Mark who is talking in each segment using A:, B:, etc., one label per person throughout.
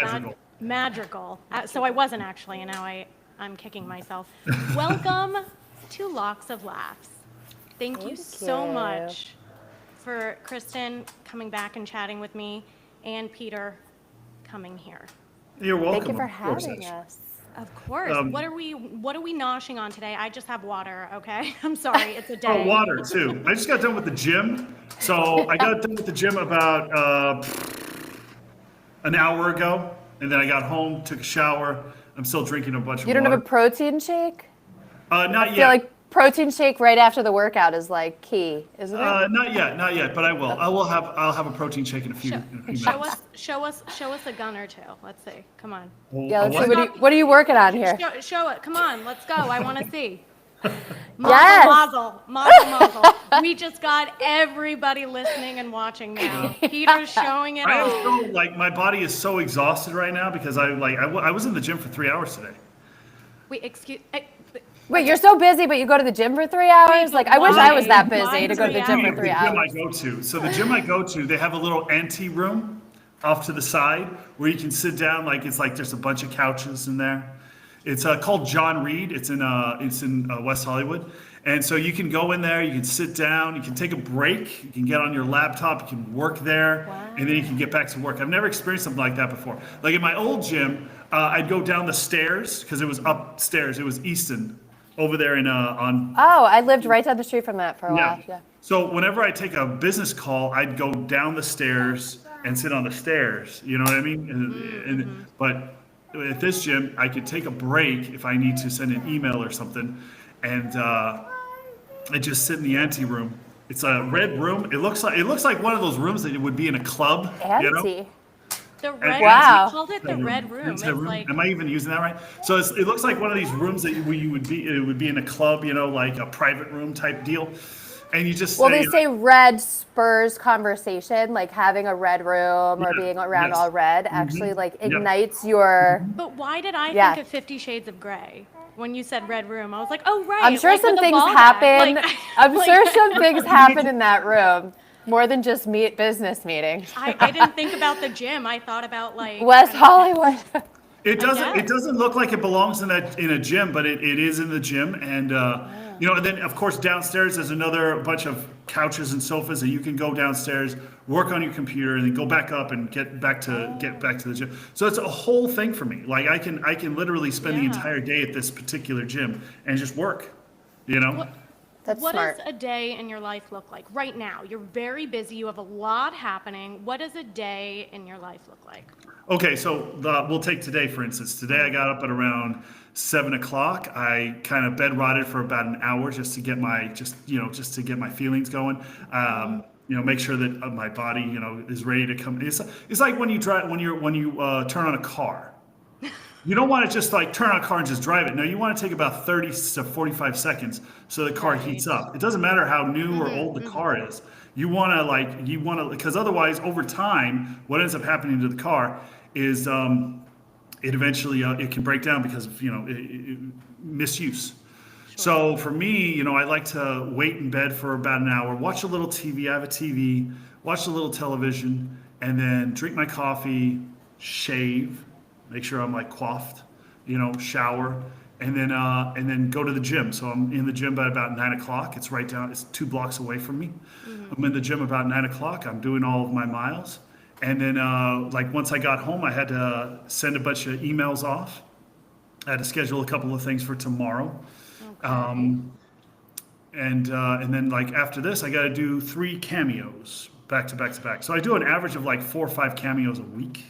A: Magical.
B: Madrigal. So I wasn't actually, and now I'm kicking myself. Welcome to Locks of Laughs. Thank you so much for Kristen coming back and chatting with me, and Peter coming here.
A: You're welcome.
C: Thank you for having us.
B: Of course. What are we noshing on today? I just have water, okay? I'm sorry, it's a day.
A: Oh, water too. I just got done with the gym. So I got done with the gym about an hour ago, and then I got home, took a shower. I'm still drinking a bunch of water.
C: You don't have a protein shake?
A: Not
C: I
A: yet.
C: feel like protein shake right after the workout is like key, isn't it?
A: Not yet, but I will. I'll have a protein shake in a few minutes.
B: Show us a gun or two. Let's see. Come on.
C: Yeah, let's see. What are you working on here?
B: Show it. Come on. Let's go. I want to see.
C: Yes.
B: Mazel. We just got everybody listening and watching now. Peter's showing it
A: I
B: all.
A: am so, like, my body is so exhausted right now because I was in the gym for 3 hours today.
C: Wait, you're so busy, but you go to the gym for 3 hours? Like, I wish I was that busy to go to the gym for 3 hours.
A: The gym I go to, they have a little ante room off to the side where you can sit down. It's like there's a bunch of couches in there. It's called John Reed. It's in West Hollywood. And so you can go in there, you can sit down, you can take a break, you can get on your laptop, you can work there, and then you can get back to work. I've never experienced something like that before. Like in my old gym, I'd go down the stairs because it was upstairs. It was Easton over there on.
C: Oh, I lived right down the street from that for a while. Yeah.
A: So whenever I take a business call, I'd go down the stairs and sit on the stairs. You know what I mean? But at this gym, I could take a break if I need to send an email or something, and I just sit in the ante room. It's a red room. It looks like one of those rooms that would be in a club.
C: Ante.
A: You know?
B: The red
C: Wow.
B: You called it the red room. It's like,
A: am I even using that right? So it looks like one of these rooms that you would be. It would be in a club, like a private room type deal. And you just
C: Well, they say red spurs conversation, like having a red room or being around all red actually like ignites your.
B: But why did I think of 50 Shades of Grey? When you said red room, I was like, oh, right.
C: I'm sure some things happen. I'm sure some things happen in that room. More than just business meetings.
B: I didn't think about the gym. I thought about
C: West Hollywood.
A: It doesn't look like it belongs in a gym, but it is in the gym, and and then of course downstairs there's another bunch of couches and sofas that you can go downstairs, work on your computer, and then go back up and get back to the gym. So it's a whole thing for me. Like I can literally spend the entire day at this particular gym and just work.
C: That's
B: what
C: smart.
B: does a day in your life look like right now? You're very busy. You have a lot happening. What does a day in your life look like?
A: Okay, so we'll take today for instance. Today I got up at around 7 o'clock. I kind of bed rotted for about an hour just to get my feelings going. Make sure that my body is ready to come. It's like when you turn on a car. You don't want to just turn on a car and just drive it. No, you want to take about 30 to 45 seconds so the car heats up. It doesn't matter how new or old the car is. You want to because otherwise over time, what ends up happening to the car is it eventually it can break down because of misuse. Sure. So for me, I like to wait in bed for about an hour, watch a little TV. I have a TV, watch a little television, and then drink my coffee, shave. Make sure I'm coiffed, shower, and then go to the gym. So I'm in the gym by about 9 o'clock. It's right down. It's 2 blocks away from me. I'm in the gym about 9 o'clock. I'm doing all of my miles, and then once I got home, I had to send a bunch of emails off. I had to schedule a couple of things for tomorrow, and then after this, I got to do 3 cameos back to back to back. So I do an average of 4 or 5 cameos a week.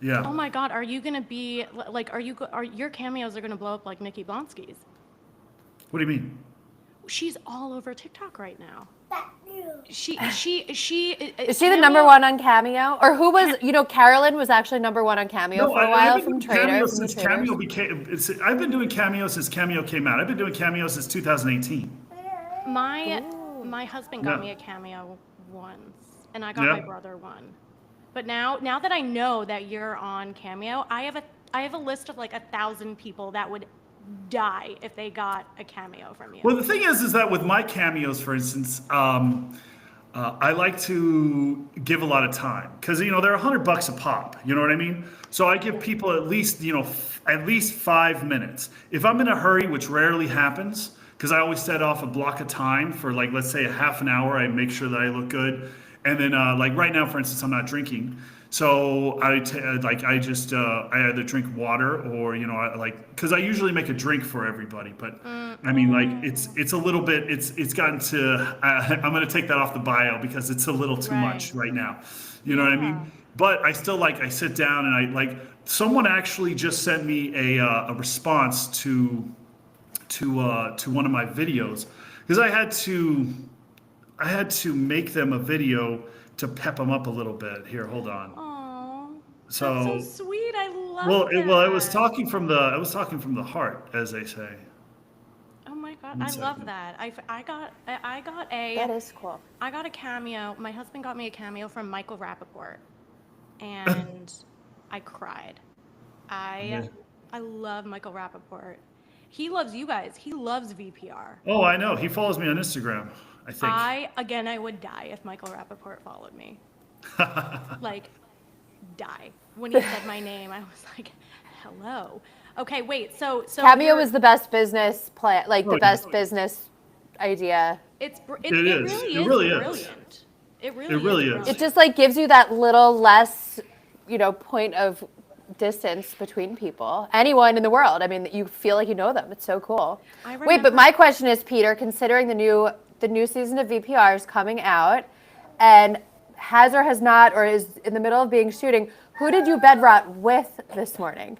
A: Yeah.
B: Oh my God, are you gonna be are your cameos are gonna blow up like Nikki Blonsky's?
A: What do you mean?
B: She's all over TikTok right now. Is she
C: the number one on Cameo? Or who was, Carolyn was actually number one on Cameo for a while from Trader.
A: I've been doing Cameo since Cameo came out. I've been doing Cameo since 2018.
B: My husband got me a Cameo once, and I got my brother one. But now that I know that you're on Cameo, I have a list of 1,000 people that would die if they got a Cameo from you.
A: Well, the thing is that with my cameos, for instance, I like to give a lot of time because they're $100 a pop. You know what I mean? So I give people at least at least 5 minutes. If I'm in a hurry, which rarely happens, because I always set off a block of time for like let's say a half an hour. I make sure that I look good, and then like right now, for instance, I'm not drinking. So I either drink water or I like because I usually make a drink for everybody. But I mean like it's a little bit it's gotten to I'm gonna take that off the bio because it's a little too much right now. You know what I mean? But I still I sit down and I like someone actually just sent me a response to one of my videos because I had to make them a video to pep them up a little bit. Here, hold on.
B: Oh,
A: So,
B: that's so sweet. I love
A: I was
B: that.
A: talking from the heart, as they say.
B: Oh my God,
A: One
B: I love
A: second.
B: that. I got
C: That is cool.
B: I got a cameo. My husband got me a cameo from Michael Rappaport, and I cried.
A: Yeah.
B: I love Michael Rappaport. He loves you guys. He loves VPR.
A: Oh, I know. He follows me on Instagram, I think.
B: I would die if Michael Rappaport followed me. Like, die. When he said my name, I was like, hello. Okay, wait. So
C: Cameo
B: you're-
C: was the best business plan, like the
A: Oh,
C: best
A: yeah.
C: business idea.
B: it
A: It is.
B: really
A: It
B: is
A: really is.
B: brilliant. It really
A: really is.
B: brilliant.
C: It just like gives you that little less, point of distance between people. Anyone in the world. I mean, you feel like you know them. It's so cool.
B: I
C: Wait, but
B: remember-
C: my question is, Peter, considering the new season of VPR is coming out, and has or has not, or is in the middle of being shooting, who did you bed rot with this morning?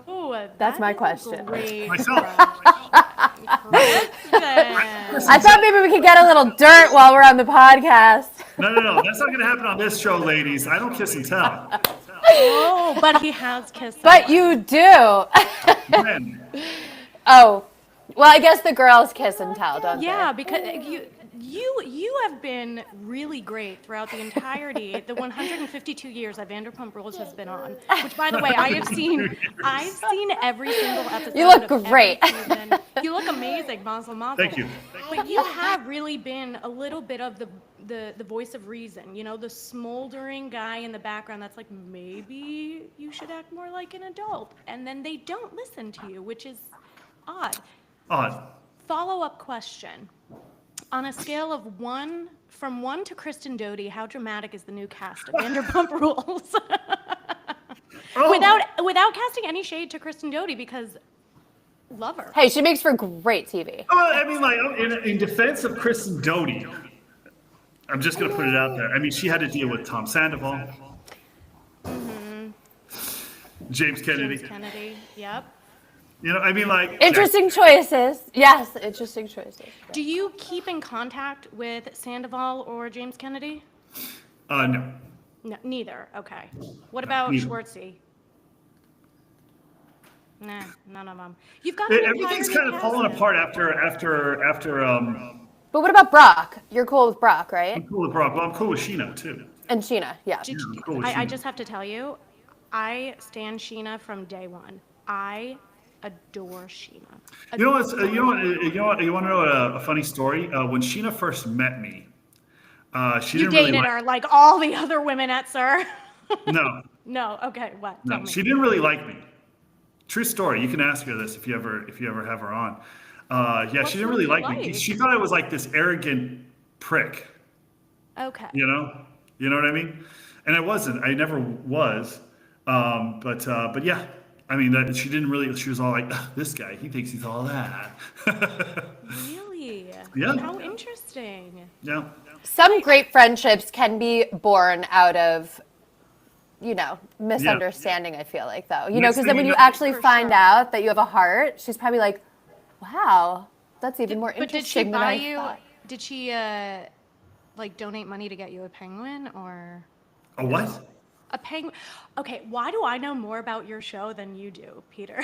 B: Oh,
C: That's
B: that
C: my
B: is a
C: question.
B: Great
A: Myself.
B: question.
C: I thought maybe we could get a little dirt while we're on the podcast.
A: No. That's not going to happen on this show, ladies. I don't kiss and tell.
B: Oh, but he has kissed.
C: But you do.
A: Men.
C: Oh, well, I guess the girls kiss and tell, don't
B: Yeah,
C: they?
B: because you have been really great throughout the entirety, the 152 years that Vanderpump Rules has been on. Which, by the way, I've seen every single episode.
C: You look
B: of every
C: great.
B: season. You look amazing, Mazel Mazel.
A: Thank you.
B: But you have really been a little bit of the voice of reason, the smoldering guy in the background that's like, maybe you should act more like an adult. And then they don't listen to you, which is odd.
A: Odd.
B: Follow-up question. On a scale of from 1 to Kristen Doty, how dramatic is the new cast of Vanderpump Rules?
A: Oh.
B: Without casting any shade to Kristen Doty, because love her.
C: Hey, she makes for great TV.
A: I mean, like, in defense of Kristen Doty, I'm just going to put it out there. I mean, she had to deal with Tom Sandoval, James Kennedy.
B: James Kennedy. Yep.
A: I mean, like.
C: Interesting choices. Yes, interesting choices.
B: Do you keep in contact with Sandoval or James Kennedy?
A: No.
B: No, neither. Okay. What about
A: Neither.
B: Schwartzy? Nah, none of them. You've got an
A: Everything's
B: entire
A: kind of falling
B: cast.
A: apart after.
C: But what about Brock? You're cool with Brock, right?
A: I'm cool with Brock. Well, I'm cool with Sheena too.
C: And Sheena, yeah.
B: Did
A: Yeah,
B: you-
A: of course,
B: I
A: yeah.
B: just have to tell you, I stand Sheena from day one. I adore Sheena.
A: You know what's, you want to know a funny story? When Sheena first met me, she
B: You
A: didn't really
B: dated her like all the other women at Sir.
A: No,
B: No, okay, what? Tell
A: no,
B: me.
A: she didn't really like me. True story. You can ask her this if you ever have her on. Yeah,
B: What's
A: she didn't really
B: not
A: like me.
B: like?
A: She thought I was like this arrogant prick.
B: Okay.
A: You know what I mean? And I wasn't. I never was. But yeah. I mean, that she didn't really. She was all like, "This guy, he thinks he's all that."
B: Really?
A: Yeah.
B: How interesting.
A: Yeah.
C: Some great friendships can be born out of, misunderstanding, I feel like, though.
A: Next
C: Because
A: thing
C: then when
A: you
C: you
A: know-
C: actually
B: For
C: find
B: sure.
C: out that you have a heart, she's probably like, wow, that's even more
B: But did she
C: interesting than
B: buy
C: I
B: you?
C: thought.
B: Did she donate money to get you a penguin or
A: A what?
B: a penguin? Okay, why do I know more about your show than you do, Peter?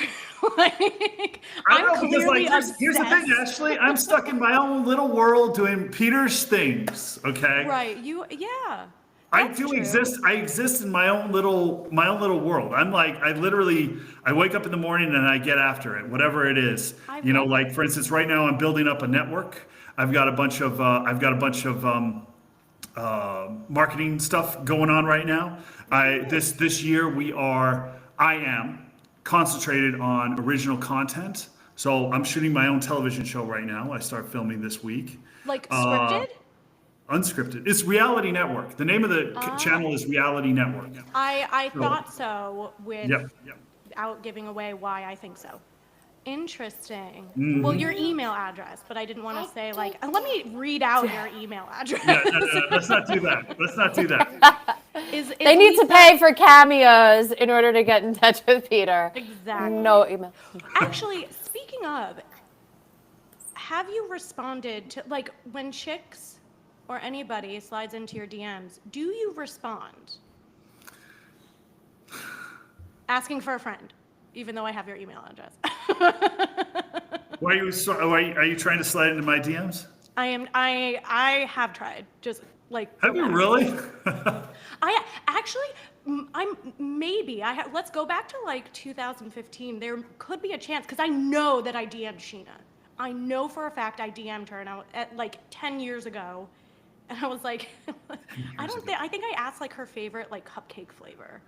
B: Like,
A: I
B: I'm
A: don't know because
B: clearly
A: here's the thing,
B: obsessed.
A: Ashley. I'm stuck in my own little world doing Peter's things. Okay.
B: Right. Yeah.
A: I
B: That's
A: do
B: true.
A: exist. I exist in my own little world. I'm like, I wake up in the morning and I get after it, whatever it is.
B: I
A: You know,
B: love
A: like for instance, right now I'm building up a network. I've got a bunch of marketing stuff going on right now. This year I am concentrated on original content. So I'm shooting my own television show right now. I start filming this week.
B: Like
A: Uh,
B: scripted?
A: Unscripted. It's Reality Network. The name of the channel is Reality Network.
B: I
A: So-
B: thought so
A: Yep.
B: without giving away why I think so. Interesting.
A: Mm-hmm.
B: Well, your email address, but I didn't want to say like, let me read out your email address.
A: Yeah, no, let's not do that. Let's not do that.
B: Is
C: They need to
B: Lisa-
C: pay for cameos in order to get in touch with Peter.
B: Exactly.
C: No email.
B: Actually, speaking of, have you responded to, like, when chicks or anybody slides into your DMs, do you respond? Asking for a friend, even though I have your email address.
A: Why are you trying to slide into my DMs?
B: I have tried, just like.
A: Have you really?
B: I actually, let's go back to like 2015. There could be a chance, because I know that I DM'd Sheena. I know for a fact I DM'd her, and at like 10 years ago, and I was like, I think I asked like her favorite like cupcake flavor.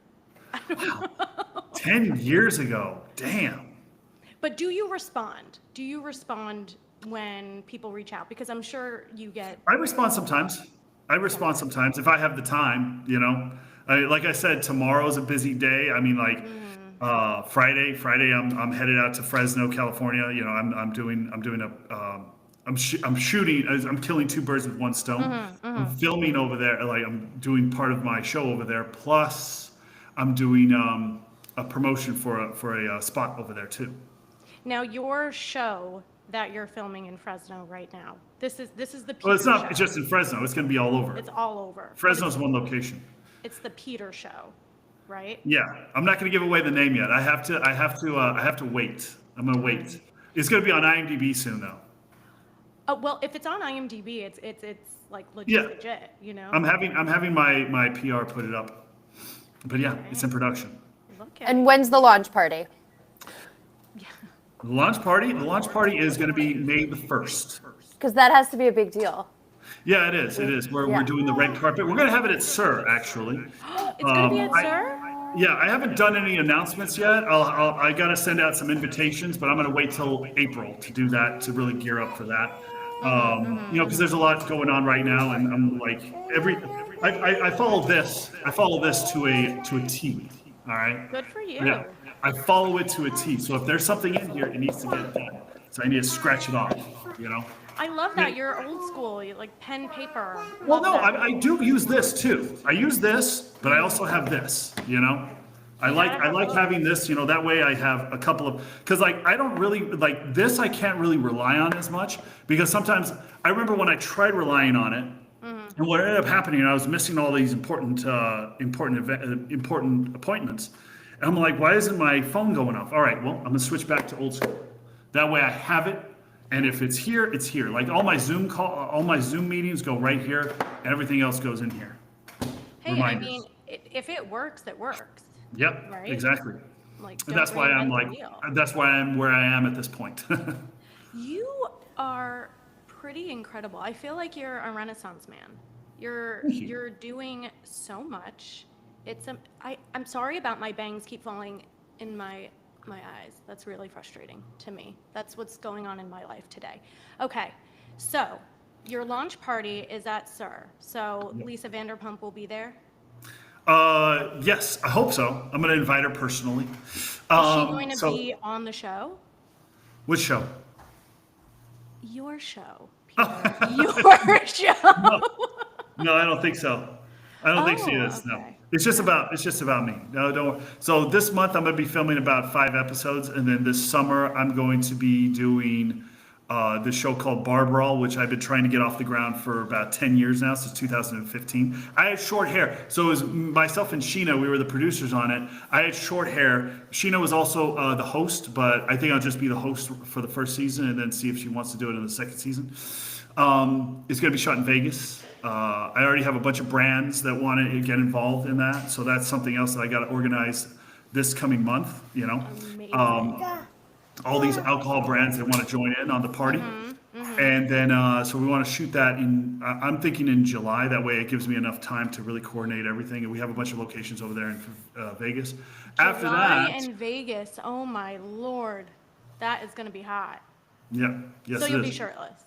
A: 10 years ago. Damn.
B: But do you respond? Do you respond when people reach out? Because I'm sure you get.
A: I respond sometimes. If I have the time, you know. Like I said, tomorrow's a busy day. I mean, like Friday, I'm headed out to Fresno, California. You know, I'm killing two birds with one stone. I'm filming over there. Like I'm doing part of my show over there. Plus, I'm doing a promotion for a spot over there too.
B: Now, your show that you're filming in Fresno right now, this is the Peter
A: Well, it's not
B: show.
A: just in Fresno. It's going to be all over.
B: It's all over.
A: Fresno's one location.
B: It's the Peter show, right?
A: Yeah, I'm not going to give away the name yet. I have to wait. I'm going to wait. It's going to be on IMDb soon, though.
B: Oh, well, if it's on IMDb, it's like
A: Yeah.
B: legit, you know?
A: I'm having my PR put it up. But yeah, it's in production.
B: Look at
C: And when's the launch party?
A: The launch party is going to be May the 1st.
C: Because that has to be a big deal.
A: Yeah, it is. It is. We're
C: Yeah.
A: doing the red carpet. We're going to have it at SUR, actually.
B: It's gonna be at SUR?
A: Yeah, I haven't done any announcements yet. I got to send out some invitations, but I'm going to wait till April to do that, to really gear up for that. You know, because there's a lot going on right now, and I'm like I follow this to a T. All right.
B: Good for you.
A: Yeah, I follow it to a T. So if there's something in here, it needs to get done. So I need to scratch it off. You know.
B: I love that. You're old school. You like pen, paper.
A: Well,
B: Love
A: no,
B: that.
A: I do use this too. I use this, but I also have this. You know. I like having this, you know, that way I have a couple of, because like I don't really, like this I can't really rely on as much, because sometimes, I remember when I tried relying on it, and what ended up happening, I was missing all these important appointments. And I'm like, why isn't my phone going off? All right, well, I'm gonna switch back to old school. That way I have it, and if it's here, it's here. Like all my Zoom meetings go right here, and everything else goes in here.
B: Hey,
A: reminders.
B: I mean, if it works, it works.
A: Yep,
B: Right?
A: exactly.
B: Like,
A: And that's why I'm like, that's why I'm where I am at this point.
B: You are pretty incredible. I feel like you're a Renaissance man.
A: Thank you.
B: You're doing so much. I'm sorry about my bangs keep falling in my eyes. That's really frustrating to me. That's what's going on in my life today. Okay, so your launch party is at SUR. So Lisa Vanderpump will be there.
A: Yes, I hope so. I'm gonna invite her personally.
B: Is she going to
A: so-
B: be on the show?
A: Which show?
B: Your show, Peter. Your show.
A: No, I don't think so. I don't think she
B: Oh,
A: is. No,
B: okay.
A: it's just about me. No, don't. So this month I'm gonna be filming about 5 episodes, and then this summer I'm going to be doing this show called Bar Brawl, which I've been trying to get off the ground for about 10 years now, since 2015. I had short hair, so it was myself and Sheena. We were the producers on it. I had short hair. Sheena was also the host, but I think I'll just be the host for the first season, and then see if she wants to do it in the second season. It's going to be shot in Vegas. I already have a bunch of brands that want to get involved in that, so that's something else that I got to organize this coming month. You know.
B: Amazing.
A: All these alcohol brands that want to join in on the party. And then, so we want to shoot that I'm thinking in July. That way it gives me enough time to really coordinate everything. And we have a bunch of locations over there in Vegas. After
B: July
A: that,
B: in Vegas. Oh my Lord. That is going to be hot.
A: yeah, yes,
B: So
A: it
B: you'll
A: is.
B: be shirtless.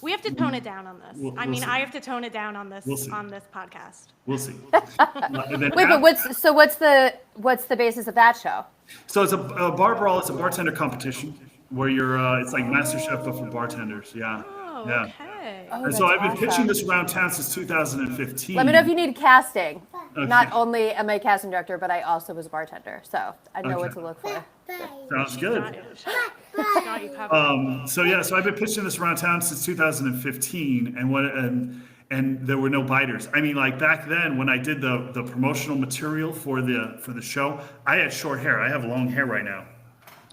B: We have to tone it down on this.
A: We'll
B: I mean,
A: see.
B: I have to tone it down on
A: We'll see.
B: this podcast.
A: We'll see. And then
C: Wait, but what's the basis of that show?
A: So it's a bar brawl. It's a bartender competition where you're. It's like MasterChef but for bartenders. Yeah.
B: Oh,
A: Yeah.
B: okay.
C: Oh,
A: And so
C: that's
A: I've been pitching
C: awesome.
A: this around town since 2015.
C: Let me know if you need casting.
A: Okay.
C: Not only am I a casting director, but I also was a bartender, so I know what
A: Okay.
C: to look for.
A: Sounds good.
B: Got you covered.
A: So I've been pitching this around town since 2015, and there were no biters. I mean, like back then when I did the promotional material for the show, I had short hair. I have long hair right now.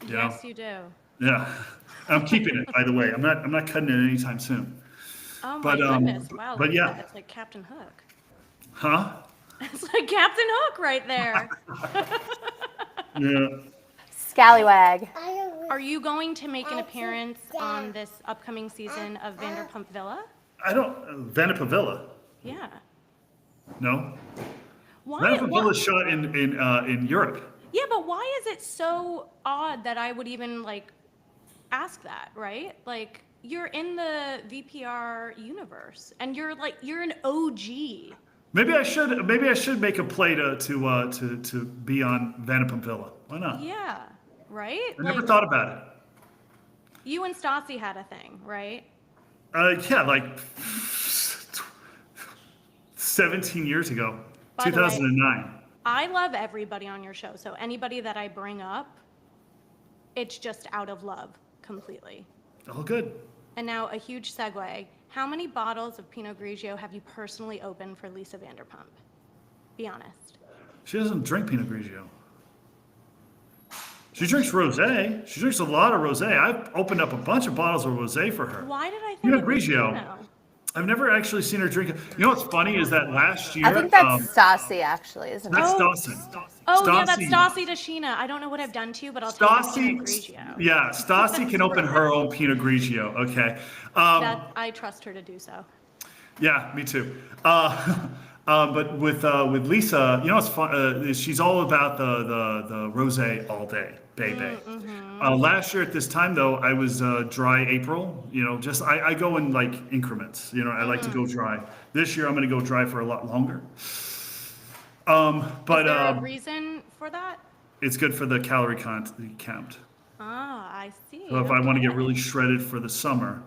A: You know?
B: Yes, you do.
A: Yeah, I'm keeping it. By the way, I'm not cutting it anytime soon.
B: Oh my
A: But,
B: goodness. Wow.
A: but
B: look at
A: yeah.
B: that. It's like Captain Hook.
A: Huh?
B: It's like Captain Hook right there.
A: Yeah.
C: Scallywag.
B: Are you going to make an appearance on this upcoming season of Vanderpump Villa?
A: I don't. Vanderpump Villa.
B: Yeah.
A: No.
B: Why?
A: Vanderpump
B: why-
A: Villa is shot in Europe.
B: Yeah, but why is it so odd that I would even like ask that, right? Like you're in the VPR universe and you're an OG.
A: Maybe I should make a play to be on Vanderpump Villa. Why not?
B: Yeah, right?
A: I never thought about it.
B: You and Stassi had a thing, right?
A: Yeah, like 17 years ago,
B: By the way-
A: 2009.
B: I love everybody on your show. So anybody that I bring up, it's just out of love completely.
A: All good.
B: And now a huge segue. How many bottles of Pinot Grigio have you personally opened for Lisa Vanderpump? Be honest.
A: She doesn't drink Pinot Grigio. She drinks rosé. She drinks a lot of rosé. I've opened up a bunch of bottles of rosé for her.
B: Why did I think
A: Pinot
B: it was
A: Grigio.
B: Pinot?
A: I've never actually seen her drink it. You know what's funny is that last year.
C: I think that's Stassi, actually, isn't it?
A: That's
B: Oh.
A: Dawson.
B: Oh, yeah, that's Stassi DeShina. I don't know what I've done to you, but I'll take Pinot
A: Stassi,
B: Grigio.
A: yeah, Stassi can open her own Pinot Grigio. Okay.
B: I trust her to do so.
A: Yeah, me too. But with Lisa, you know, it's fun. She's all about the rosé all day, baby. Last year at this time though, I was dry April. You know, just I go in like increments. You know, I like to go dry. This year I'm going to go dry for a lot longer. But
B: Is there a reason for that?
A: it's good for the calorie count.
B: Ah, I see.
A: So if I want to get
B: Okay.
A: really shredded for the summer,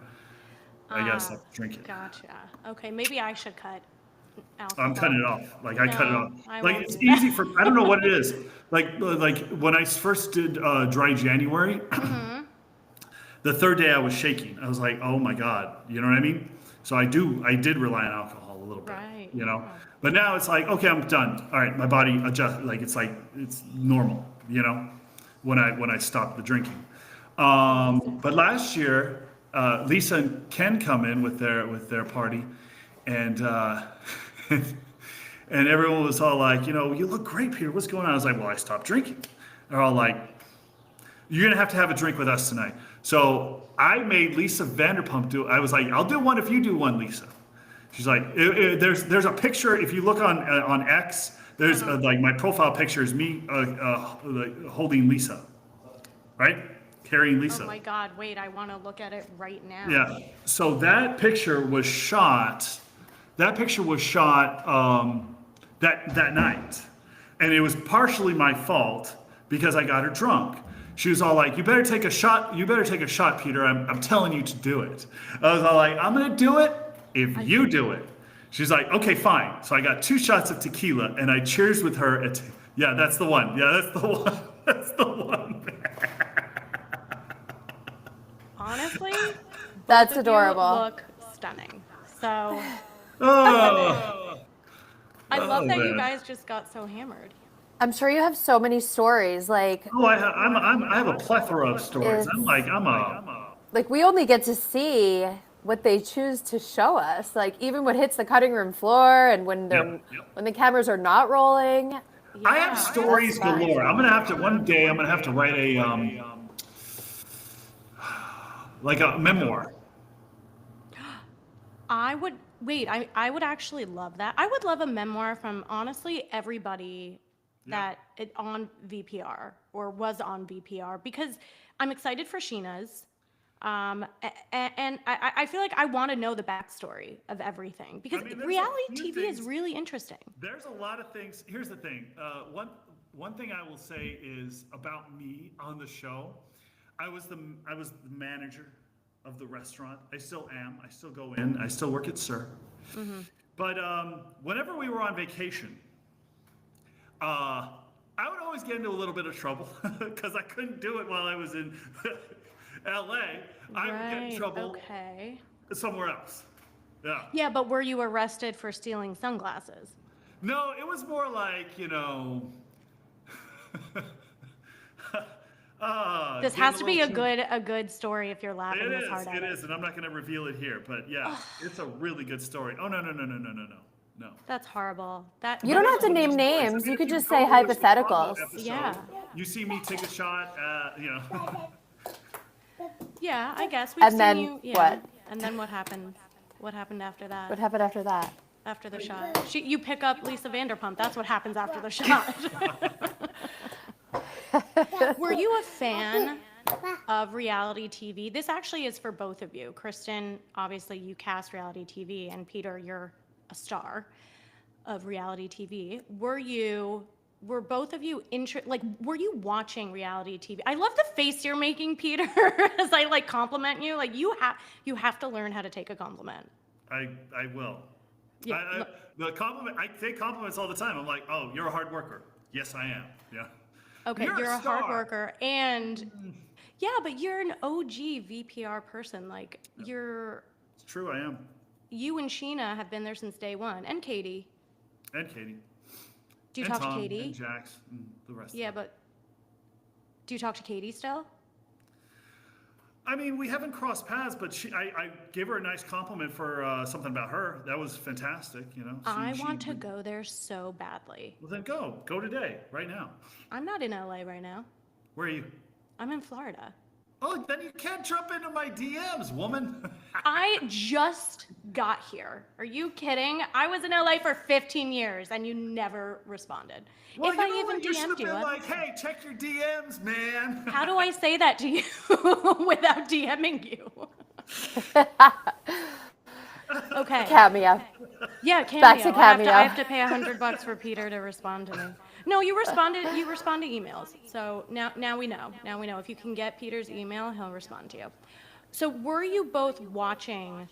A: I guess I'll drink it.
B: Gotcha. Okay, maybe I should cut alcohol.
A: I'm cutting it off. Like I cut it
B: No,
A: off.
B: I
A: Like
B: won't
A: it's
B: do that.
A: easy for. I don't know what it is. Like when I first did dry January,
B: Mm-hmm.
A: the third day I was shaking. I was like, oh my god, you know what I mean? So I did rely on alcohol a little bit.
B: Right,
A: You know.
B: yeah.
A: But now it's like, okay, I'm done. All right, my body adjust. Like it's normal. You know, when I stop the drinking. But last year, Lisa and Ken come in with their party, and and everyone was all like, you know, you look great, Peter. What's going on? I was like, well, I stopped drinking. They're all like, you're gonna have a drink with us tonight. So I made Lisa Vanderpump do. I was like, I'll do one if you do one, Lisa. She's like, there's a picture. If you look on X, there's like my profile picture is me like holding Lisa, right? Carrying Lisa.
B: Oh my God, wait, I want to look at it right now.
A: Yeah. So that picture was shot. That picture was shot that night, and it was partially my fault because I got her drunk. She was all like, "You better take a shot. You better take a shot, Peter. I'm telling you to do it." I was all like, "I'm gonna do it if you do it." She's like, "Okay, fine." So I got 2 shots of tequila, and I cheers with her. Yeah, that's the one. Yeah, that's the one. That's the one.
B: Honestly,
C: That's
B: you
C: adorable.
B: look stunning. So
A: Oh.
B: I love that you
A: man.
B: guys just got so hammered.
C: I'm sure you have so many stories. Like
A: I have a plethora of stories.
C: like we only get to see what they choose to show us. Like even what hits the cutting room floor and when they're
A: Yep.
C: when the cameras are not rolling.
A: I have stories
C: That's fine.
A: galore. One day I'm gonna have to write a like a memoir
B: I would wait. I would actually love that. I would love a memoir from honestly everybody
A: Yeah.
B: on VPR or was on VPR because I'm excited for Sheena's. And I feel like I want to know the backstory of everything because
A: I mean, there's a
B: reality
A: few
B: TV is
A: things.
B: really interesting.
A: There's a lot of things. Here's the thing. One thing I will say is about me on the show. I was the manager of the restaurant. I still am. I still go in. I still work at Sir. But whenever we were on vacation, I would always get into a little bit of trouble because I couldn't do it while I was in L.A. I would get in trouble
B: Okay.
A: somewhere else. Yeah.
B: Yeah, but were you arrested for stealing sunglasses?
A: No, it was more like,
B: This
A: getting
B: has to be a
A: little too-
B: good story if you're laughing
A: It
B: this hard
A: is,
B: at
A: it
B: it.
A: is, and I'm not going to reveal it here, but yeah, it's a really good story. Oh, no, no, no, no, no, no, no, no.
B: That's horrible. That
C: You don't have to name names. You could just say hypotheticals.
B: Yeah.
A: You see me take a shot at.
B: Yeah, I guess we've
C: And
B: seen
C: then
B: you. Yeah.
C: what?
B: And then what happened? What happened after that?
C: What happened after that?
B: After the shot? You pick up Lisa Vanderpump. That's what happens after the shot. Were you a fan of reality TV? This actually is for both of you. Kristen, obviously you cast reality TV, and Peter, you're a star of reality TV. Were both of you were you watching reality TV? I love the face you're making, Peter, as I compliment you. Like you have to learn how to take a compliment.
A: I will.
B: Yeah,
A: The compliment. I take compliments all the time. I'm like, oh, you're a hard worker. Yes, I am. Yeah.
B: Okay,
A: You're
B: you're
A: a
B: a hard
A: star.
B: worker, and yeah, but you're an OG VPR person. Like
A: It's true. I am.
B: you and Sheena have been there since day one, and Katie.
A: And Katie.
B: Do you
A: and
B: talk
A: Tom,
B: to Katie?
A: And Jax. And the rest.
B: Yeah,
A: of them.
B: but do you talk to Katie still?
A: I mean, we haven't crossed paths, but I gave her a nice compliment for something about her. That was fantastic.
B: I want to go there so badly.
A: Well, then go today, right now.
B: I'm not in LA right now.
A: Where are you?
B: I'm in Florida.
A: Oh, then you can't jump into my DMs, woman.
B: I just got here. Are you kidding? I was in LA for 15 years and you never responded.
A: Well,
B: if I
A: you know
B: even
A: what? You should have
B: DM'd you,
A: been like, hey, check your DMs, man.
B: how do I say that to you without DMing you? Okay.
C: Cameo.
B: Yeah, Cameo.
C: Back to Cameo.
B: I have to pay $100 for Peter to respond to me. No, you respond to emails. So now we know. Now we know. If you can get Peter's email, he'll respond to you. So were you both watching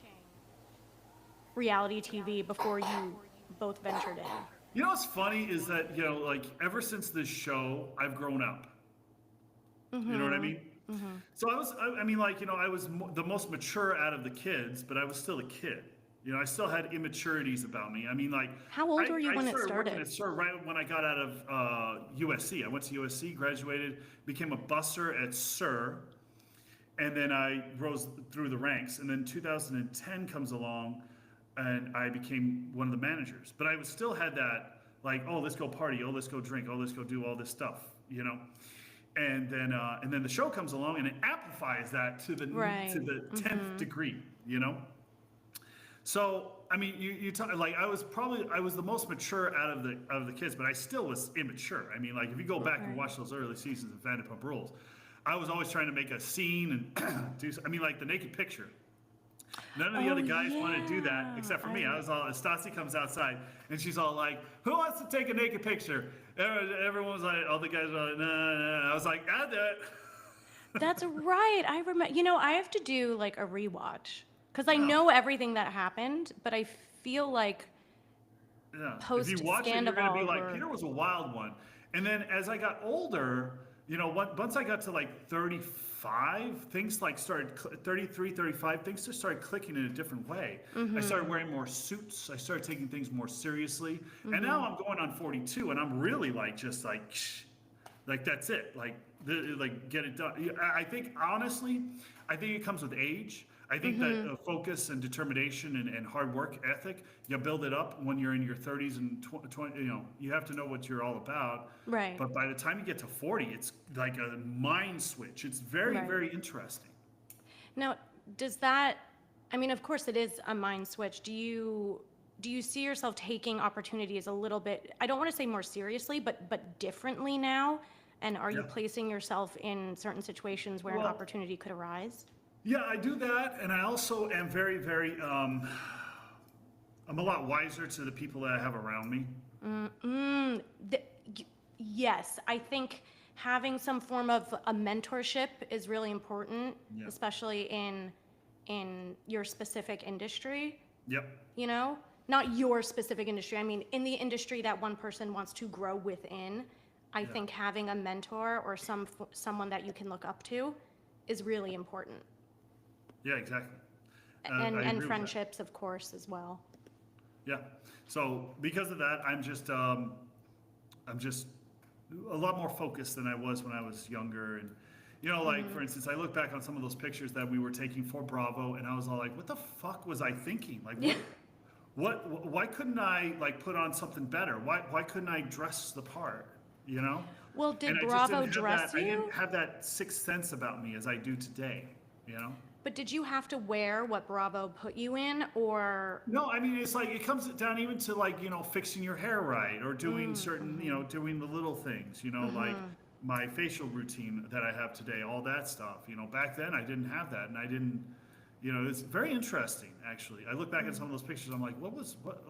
B: reality TV before you both ventured in?
A: You know what's funny is that, ever since this show, I've grown up. You know what I mean? So I was the most mature out of the kids, but I was still a kid. I still had immaturities about me. I mean,
B: How old were you when it
A: started
B: started?
A: working at Sir right when I got out of USC. I went to USC, graduated, became a busser at Sir, and then I rose through the ranks. And then 2010 comes along, and I became one of the managers. But I still had that, oh, let's go party, oh, let's go drink, oh, let's go do all this stuff, And then the show comes along and it amplifies that to the
B: Right.
A: 10th degree, So I mean, you talk I was the most mature out of the kids, but I still was immature. I mean, if you go back and watch those early seasons of Vanderpump Rules, I was always trying to make a scene and do. I mean, the naked picture. None of the other guys want to do that except for me. I was all. Stassi comes outside and she's all like, "Who wants to take a naked picture?" Everyone's like, all the guys are like, "Nah." I was like, "I'll do it."
B: That's right. I remember. I have to do a rewatch because I know everything that happened, but I feel like
A: Yeah.
B: Post
A: If you watch it, you're going to be
B: Scandival
A: like,
B: or-
A: Peter was a wild one. And then as I got older, once I got to 35, things started, 33, 35, things just started clicking in a different way. I started wearing more suits. I started taking things more seriously. And now I'm going on 42 and I'm really just that's it. Get it done. I think, honestly, it comes with age. I think that focus and determination and hard work ethic, you build it up when you're in your 30s and 20, you have to know what you're all about.
B: Right.
A: But by the time you get to 40, it's like a mind switch. It's very,
B: Right.
A: very interesting.
B: Now, does that I mean, of course, it is a mind switch. Do you see yourself taking opportunities a little bit? I don't want to say more seriously, but differently now. And are you
A: Yeah.
B: placing yourself in certain situations where an
A: Well,
B: opportunity could arise?
A: yeah, I do that, and I also am very, very. I'm a lot wiser to the people that I have around me.
B: The, yes, I think having some form of a mentorship is really important,
A: Yeah.
B: especially in your specific industry.
A: Yep.
B: You know, not your specific industry. I mean, in the industry that one person wants to grow within, I think having a mentor or someone that you can look up to is really important.
A: Yeah, exactly.
B: And
A: I agree
B: and
A: with that.
B: friendships, of course, as well.
A: Yeah. So because of that, I'm just a lot more focused than I was when I was younger. And like for instance, I look back on some of those pictures that we were taking for Bravo, and I was all like, "What the fuck was I thinking? Like, what? Why couldn't I like put on something better? Why couldn't I dress the part? You know?"
B: Well, did
A: And I just
B: Bravo
A: didn't have
B: dress
A: that. I
B: you?
A: didn't have that sixth sense about me as I do today. You know?
B: But did you have to wear what Bravo put you in, or
A: No, I mean it's like it comes down even to like fixing your hair right or doing certain doing the little things like my facial routine that I have today, all that stuff. Back then I didn't have that, and I didn't. It's very interesting actually. I look back at some of those pictures. I'm like, what?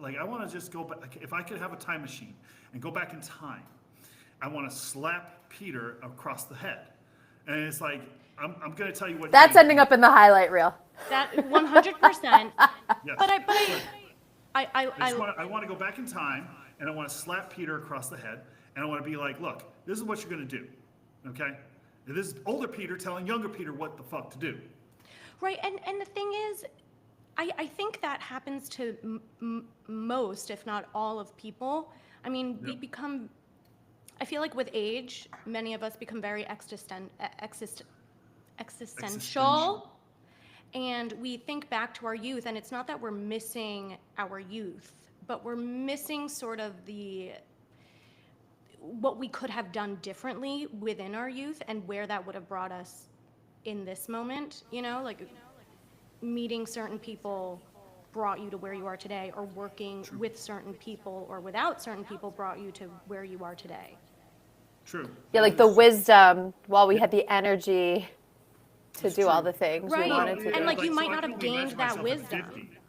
A: Like I want to just go back. If I could have a time machine and go back in time, I want to slap Peter across the head, and it's like I'm going to tell you what.
C: That's ending up in the highlight reel.
B: that 100%?
A: Yes.
B: But
A: I want to go back in time, and I want to slap Peter across the head, and I want to be like, look, this is what you're going to do, okay? This is older Peter telling younger Peter what the fuck to do.
B: Right, and the thing is, I think that happens to most, if not all, of people. I mean, we
A: Yep.
B: become. I feel like with age, many of us become very existential, and we think back to our youth, and it's not that we're missing our youth, but we're missing sort of what we could have done differently within our youth and where that would have brought us in this moment, like meeting certain people brought you to where you are today, or working with certain people or without certain people brought you to where you are today.
A: True.
C: Yeah, like the wisdom while we had the energy to do all the things we
B: Right.
C: wanted to
B: And,
C: do.
B: like, you
A: so
B: might
A: I
B: not
A: can
B: have
A: only
B: gained
A: imagine
B: that
A: myself at
B: wisdom.
A: 50.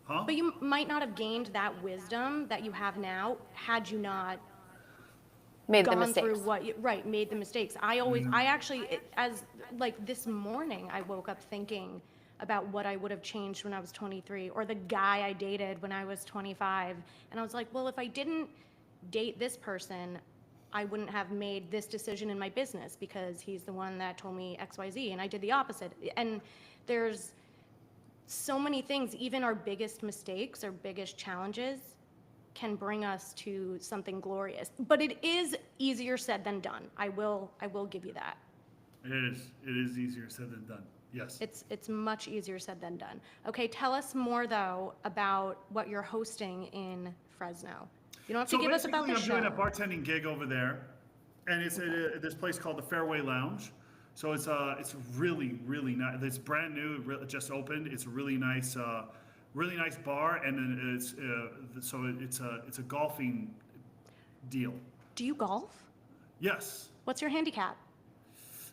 A: Huh?
B: But you might not have gained that wisdom that you have now had you not
C: Made the
B: gone
C: mistakes.
B: through made the mistakes. I actually, as like this morning, I woke up thinking about what I would have changed when I was 23, or the guy I dated when I was 25. And I was like, well, if I didn't date this person, I wouldn't have made this decision in my business because he's the one that told me XYZ, and I did the opposite. And there's so many things, even our biggest mistakes, our biggest challenges can bring us to something glorious. But it is easier said than done. I will give you that.
A: It is easier said than done. Yes.
B: It's much easier said than done. Okay, tell us more though about what you're hosting in Fresno. You don't have to give us about the
A: basically, I'm doing a
B: show.
A: bartending gig over there, and it's at this place called the Fairway Lounge. So it's really nice. It's brand new, just opened. It's a really nice bar, and then it's a golfing deal.
B: Do you golf?
A: Yes.
B: What's your handicap?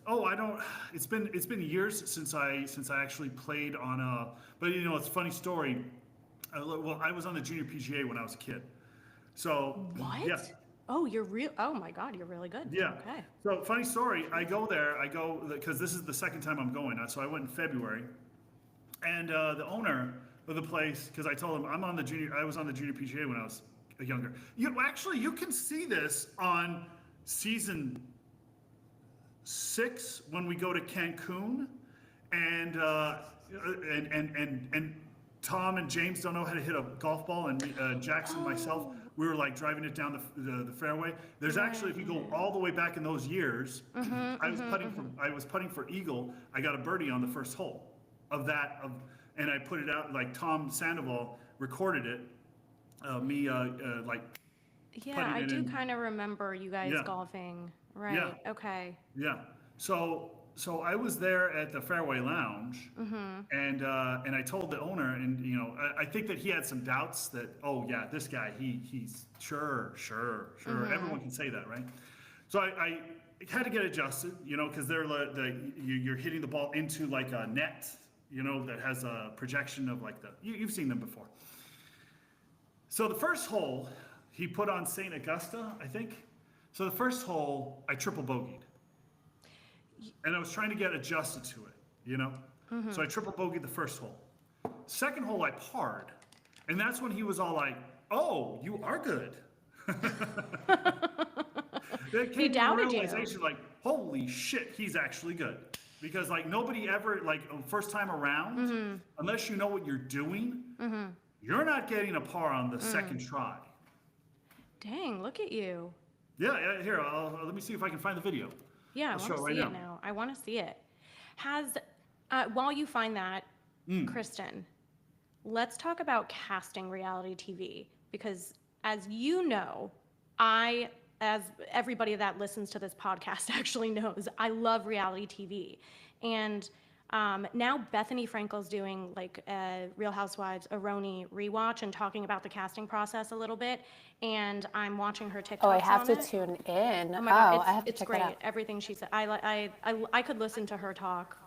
A: Oh, I don't. It's been years since I actually played on a. But it's a funny story. Well, I was on the junior PGA when I was a kid. So
B: What?
A: yeah.
B: Oh, you're real. Oh my God, you're really good.
A: Yeah.
B: Okay.
A: So funny story. I go there. Because this is the second time I'm going. So I went in February, and the owner of the place, because I told him I was on the junior PGA when I was younger. You can see this on season 6 when we go to Cancun, and Tom and James don't know how to hit a golf ball, and Jackson and myself, we were like driving it down the fairway. There's actually, if you go all the way back in those years, I was putting for eagle. I got a birdie on the first hole and I put it out, like Tom Sandoval recorded it.
B: Yeah, I do kind of remember you guys
A: Yeah.
B: golfing. Right.
A: Yeah.
B: Okay.
A: Yeah. So I was there at the Fairway Lounge, and I told the owner, and I think that he had some doubts that, oh yeah, this guy, he's sure. Everyone can say that, right? So I had to get adjusted, because they're you're hitting the ball into like a net, that has a projection of like you've seen them before. So the first hole, he put on St. Augusta, I think. So the first hole, I triple bogeyed. And I was trying to get adjusted to it. So I triple bogeyed the first hole. Second hole, I parred. And that's when he was all like, oh, you are good. It came to the
B: doubted you.
A: realization, like, holy shit, he's actually good. Because, like, nobody ever, like, first time around, unless you know what you're doing, you're not getting a par on the second try.
B: Dang, look at you.
A: Yeah, here, let me see if I can find the video.
B: Yeah, I
A: I'll
B: want
A: show
B: to
A: it right
B: see it
A: now.
B: now. I want to see it. While you find that, Kristen, let's talk about casting reality TV, because as you know, as everybody that listens to this podcast actually knows, I love reality TV. And now Bethany Frankel's doing like a Real Housewives Aroni rewatch and talking about the casting process a little bit. And I'm watching her TikToks.
C: Oh, I have
B: on
C: to
B: it.
C: tune in.
B: Oh my God,
C: I have to
B: it's
C: check
B: great.
C: that out.
B: Everything she said, I could listen to her talk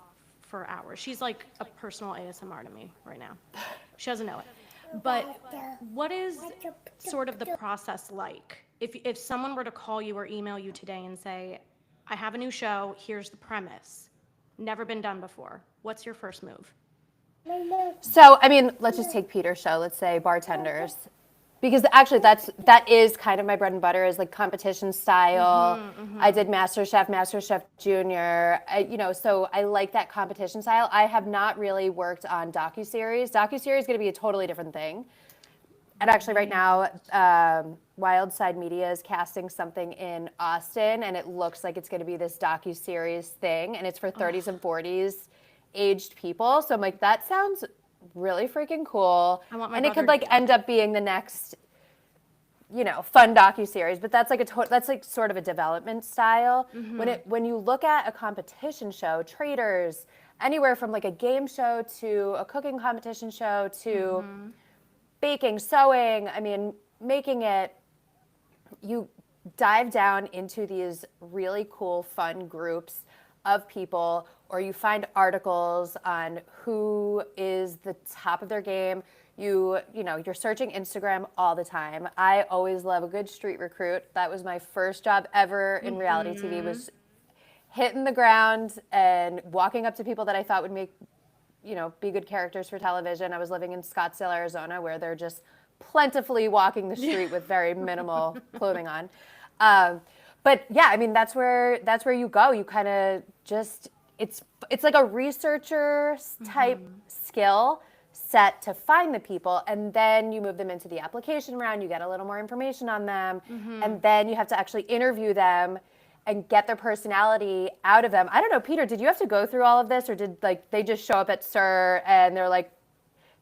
B: for hours. She's like a personal ASMR to me right now. She doesn't know it. But what is sort of the process like? If someone were to call you or email you today and say, I have a new show, here's the premise, never been done before, what's your first move?
C: So, I mean, let's just take Peter's show. Let's say Bartenders, because actually that is kind of my bread and butter, is like competition style. I did MasterChef Junior. So I like that competition style. I have not really worked on docuseries. Docuseries is going to be a totally different thing. And actually, right now, Wild Side Media is casting something in Austin, and it looks like it's going to be this docuseries thing, and it's for 30s and 40s aged people. So I'm like, that sounds really freaking cool.
B: I want my
C: and it could
B: brother to
C: like
B: do
C: end up being the next, fun docuseries. But that's like that's like sort of a development style. When you look at a competition show, Traders, anywhere from like a game show to a cooking competition show to baking, sewing, I mean, making it, you dive down into these really cool, fun groups of people, or you find articles on who is the top of their game. You're searching Instagram all the time. I always love a good street recruit. That was my first job ever in reality TV, was hitting the ground and walking up to people that I thought would make be good characters for television. I was living in Scottsdale, Arizona, where they're just plentifully walking the street with very minimal clothing on. But yeah, I mean, that's where you go. You kind of just, it's like a researcher type skill set to find the people, and then you move them into the application round. You get a little more information on them, and then you have to actually interview them and get their personality out of them. I don't know, Peter, did you have to go through all of this, or did they just show up at SUR and they're like,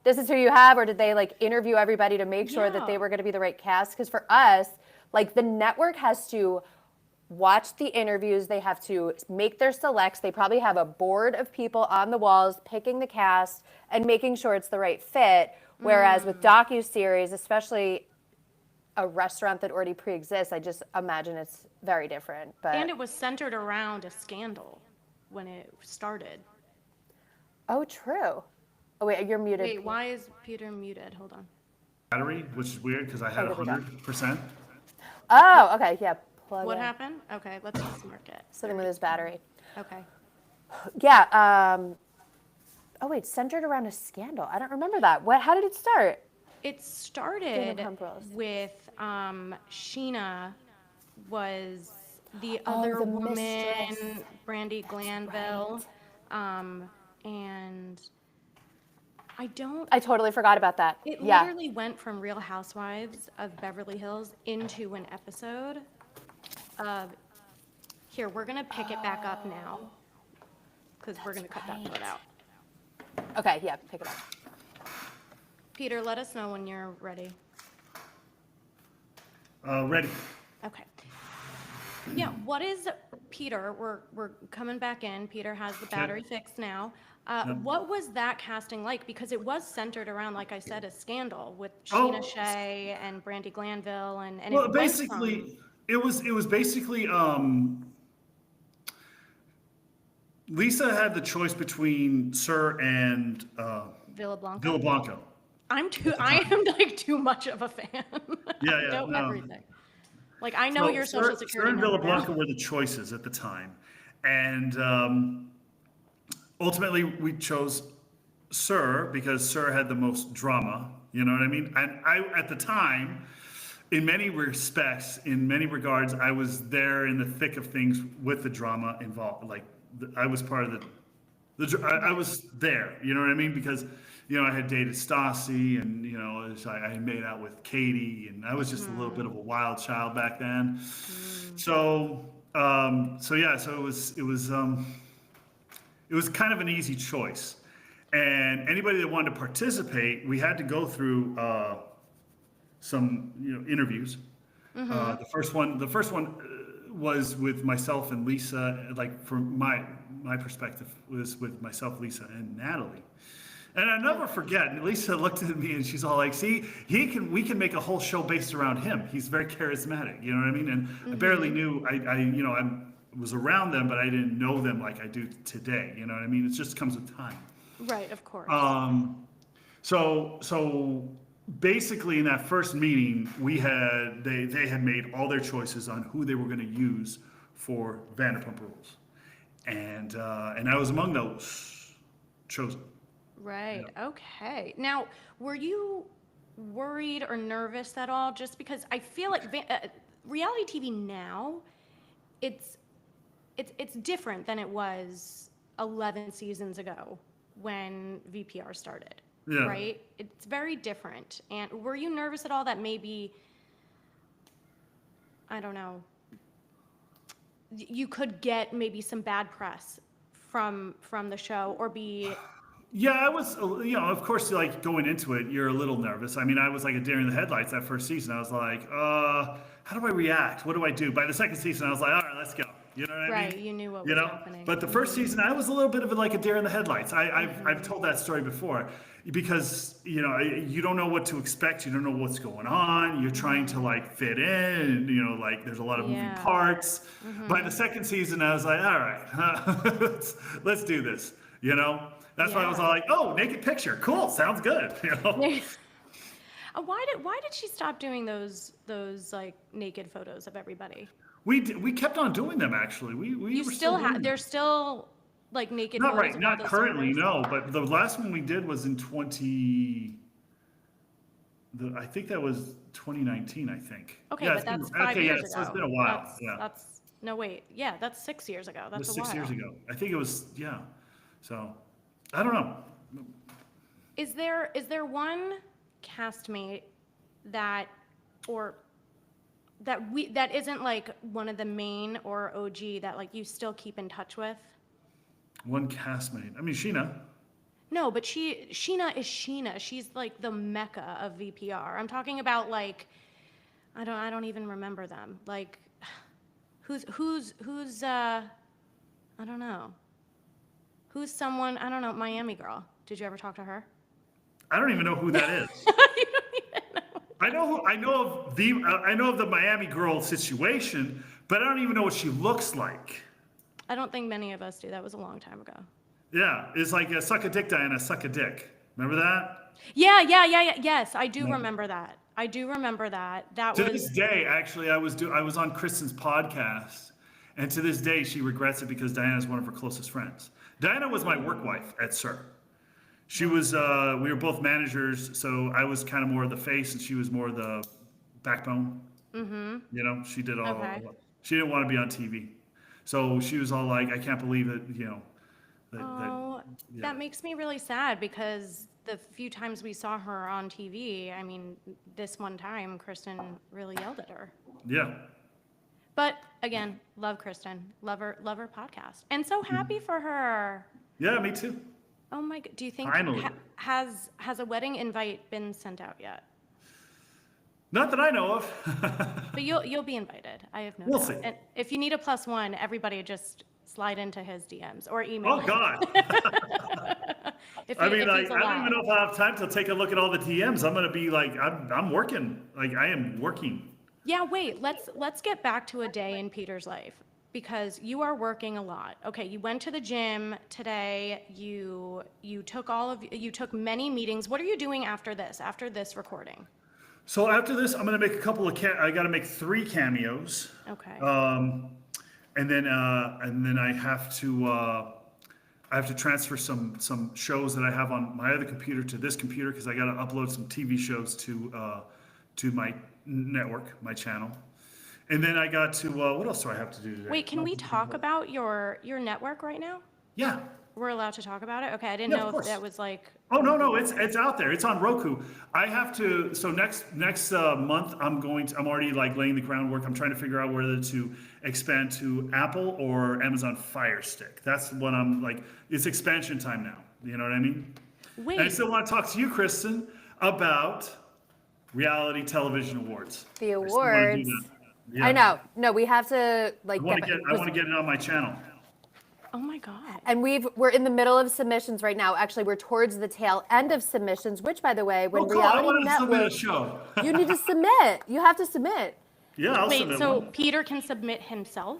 C: this is who you have, or did they like interview everybody to make sure that they were going to be the right cast? Because for us, like the network has to watch the interviews, they have to make their selects, they probably have a board of people on the walls picking the cast and making sure it's the right fit. Whereas with docuseries, especially a restaurant that already pre-exists, I just imagine it's very different.
B: And it was centered around a scandal when it started.
C: Oh, true. Oh, wait, you're muted.
B: Wait, why is Peter muted? Hold on.
A: Battery, which is weird because I had
C: there we go.
A: 100%.
C: Oh, okay, yeah. Plug
B: What
C: in.
B: happened? Okay, let's just mark it.
C: Something with his battery.
B: Okay.
C: Yeah. Oh, wait, centered around a scandal. I don't remember that. How did it start?
B: It started
C: Pump Rose.
B: with Sheena was the other
C: the
B: woman,
C: mistress.
B: Brandy Glanville, and
C: I totally forgot about that.
B: It
C: Yeah.
B: literally went from Real Housewives of Beverly Hills into an episode of. Here, we're gonna pick it back up now because we're gonna cut that part out.
C: Okay, yeah, pick it up.
B: Peter, let us know when you're ready.
A: Ready.
B: Okay. Yeah, what is Peter? We're coming back in. Peter has the battery fixed now. What was that casting like? Because it was centered around, like I said, a scandal with Sheena
A: Oh,
B: Shea and Brandy Glanville, and
A: well,
B: it went from
A: basically, it was basically Lisa had the choice between Sir and
B: Villa Blanca.
A: Villablanca.
B: I am like too much of a fan.
A: Yeah,
B: I
A: yeah,
B: know
A: no.
B: everything. Like I know
A: So
B: your social
A: Sir
B: security
A: and
B: number now.
A: Villablanca were the choices at the time, and ultimately we chose Sir because Sir had the most drama. You know what I mean? And I, at the time, in many respects, in many regards, I was there in the thick of things with the drama involved. Like I was part of I was there. You know what I mean? Because I had dated Stassi, and I had made out with Katie, and I was just a little bit of a wild child back then. So, yeah, so it was kind of an easy choice. And anybody that wanted to participate, we had to go through some interviews. The first one was with myself and Lisa. Like from my perspective, was with myself, Lisa, and Natalie. And I never forget. Lisa looked at me and she's all like, "See, we can make a whole show based around him. He's very charismatic." You know what I mean? And I barely knew. I was around them, but I didn't know them like I do today. You know what I mean? It just comes with time.
B: Right, of course.
A: So basically, in that first meeting, they had made all their choices on who they were going to use for Vanderpump Rules, and I was among those chosen.
B: Right. Okay. Now, were you worried or nervous at all? Just because I feel like reality TV now, it's different than it was 11 seasons ago when VPR started.
A: Yeah.
B: Right. It's very different. And were you nervous at all that maybe, I don't know, you could get maybe some bad press from the show or be
A: Yeah, I was, of course, like going into it, you're a little nervous. I mean, I was like a deer in the headlights that first season. I was like, how do I react? What do I do? By the second season, I was like, all right, let's go. You know what I mean?
B: right. You knew what was happening.
A: But the first season, I was a little bit of like a deer in the headlights. I've told that story before because, you don't know what to expect. You don't know what's going on. You're trying to like fit in, and, like there's a lot of moving
B: Yeah.
A: parts. By the second season, I was like, all right, let's do this, That's why I was all like, "Oh, naked picture, cool, sounds good."
B: Why did she stop doing those like naked photos of everybody?
A: We kept on doing them actually. We
B: You
A: were
B: still
A: doing
B: have
A: them.
B: there's still like naked
A: Not
B: photos
A: right,
B: of all
A: not
B: those
A: currently,
B: celebrities?
A: no. But the last one we did was in I think that was 2019. I think.
B: Okay,
A: Yeah,
B: but
A: it's been-
B: that's 5
A: okay,
B: years
A: yeah,
B: ago.
A: so it's been a while.
B: That's no wait. Yeah, that's 6 years ago.
A: It
B: That's
A: was
B: a
A: 6
B: while.
A: years ago. I think it was, yeah. So, I don't know.
B: Is there one castmate that or that isn't like one of the main or OG that like you still keep in touch with?
A: One castmate. I mean, Sheena.
B: No, but Sheena is Sheena. She's like the mecca of VPR. I'm talking about like I don't even remember them. Like who's I don't know. Who's someone, I don't know, Miami Girl. Did you ever talk to her?
A: I don't even know who that is. I know of the Miami Girl situation, but I don't even know what she looks like.
B: I don't think many of us do. That was a long time ago.
A: Yeah, it's like a suck a dick, Diana, suck a dick. Remember that?
B: Yeah. Yes, I do remember that. I do remember that. That
A: To
B: was
A: this day, actually, I was on Kristen's podcast, and to this day, she regrets it because Diana is one of her closest friends. Diana was my work wife at SUR. She was, we were both managers, so I was kind of more of the face, and she was more the backbone. Mm-hmm. She did all.
B: Okay.
A: She didn't want to be on TV, so she was all like, "I can't believe it,"
B: Oh,
A: yeah.
B: that makes me really sad because the few times we saw her on TV, I mean, this one time, Kristen really yelled at her.
A: Yeah.
B: But again, love Kristen, love her podcast, and so happy for her.
A: Yeah, me too.
B: Oh my God, do you think
A: Finally.
B: has a wedding invite been sent out yet?
A: Not that I know of.
B: But you'll be invited. I have no
A: We'll
B: doubt.
A: see.
B: And if you need a +1, everybody just slide into his DMs or email
A: Oh
B: him.
A: God.
B: If
A: I
B: he-
A: mean,
B: if
A: like,
B: he's
A: I don't
B: allowed.
A: even know if I have time to take a look at all the DMs. I'm gonna be like, I'm working. Like, I am working.
B: Yeah, wait, let's get back to a day in Peter's life because you are working a lot. Okay, you went to the gym today. You took many meetings. What are you doing after this recording?
A: So after this, I'm gonna make a couple of I gotta make 3 cameos.
B: Okay.
A: And then I have to transfer some shows that I have on my other computer to this computer because I got to upload some TV shows to my network, my channel. And then I got to what else do I have to do today?
B: Wait, can we talk about your network right now?
A: Yeah.
B: We're allowed to talk about it? Okay, I didn't
A: Yeah,
B: know
A: of
B: if
A: course.
B: that was like.
A: Oh no, it's out there. It's on Roku. I have to. So next month, I'm already like laying the groundwork. I'm trying to figure out whether to expand to Apple or Amazon Fire Stick. That's what I'm like. It's expansion time now. You know what I mean?
B: Wait.
A: And I still want to talk to you, Kristen, about reality television awards.
C: The
A: I still wanna do
C: awards.
A: that. Yeah.
C: I know. No, we have to like
A: I want
C: get.
A: to get it on my channel.
B: Oh my God.
C: And we're in the middle of submissions right now. Actually, we're towards the tail end of submissions, which, by the way, when
A: Oh, cool. I
C: Reality
A: want to submit a
C: Network,
A: show.
C: you need to submit. You have to submit.
A: Yeah, I'll
B: Wait,
A: submit
B: so
A: one.
B: Peter can submit himself?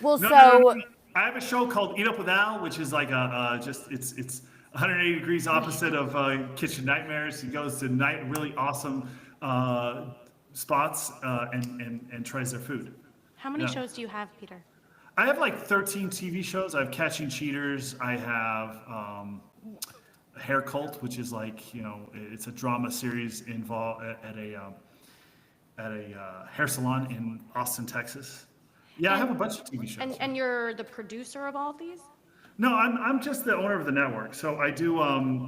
C: Well,
A: No,
C: so
A: no, no, no. I have a show called Eat Up with Al, which is like it's 180 degrees opposite of Kitchen Nightmares. He goes to really awesome spots and tries their food.
B: How many
A: Yeah.
B: shows do you have, Peter?
A: I have like 13 TV shows. I have Catching Cheaters. I have Hair Cult, which is like, it's a drama series involved at a hair salon in Austin, Texas. Yeah, I have a bunch of TV shows.
B: And you're the producer of all of these?
A: No, I'm just the owner of the network. So I do,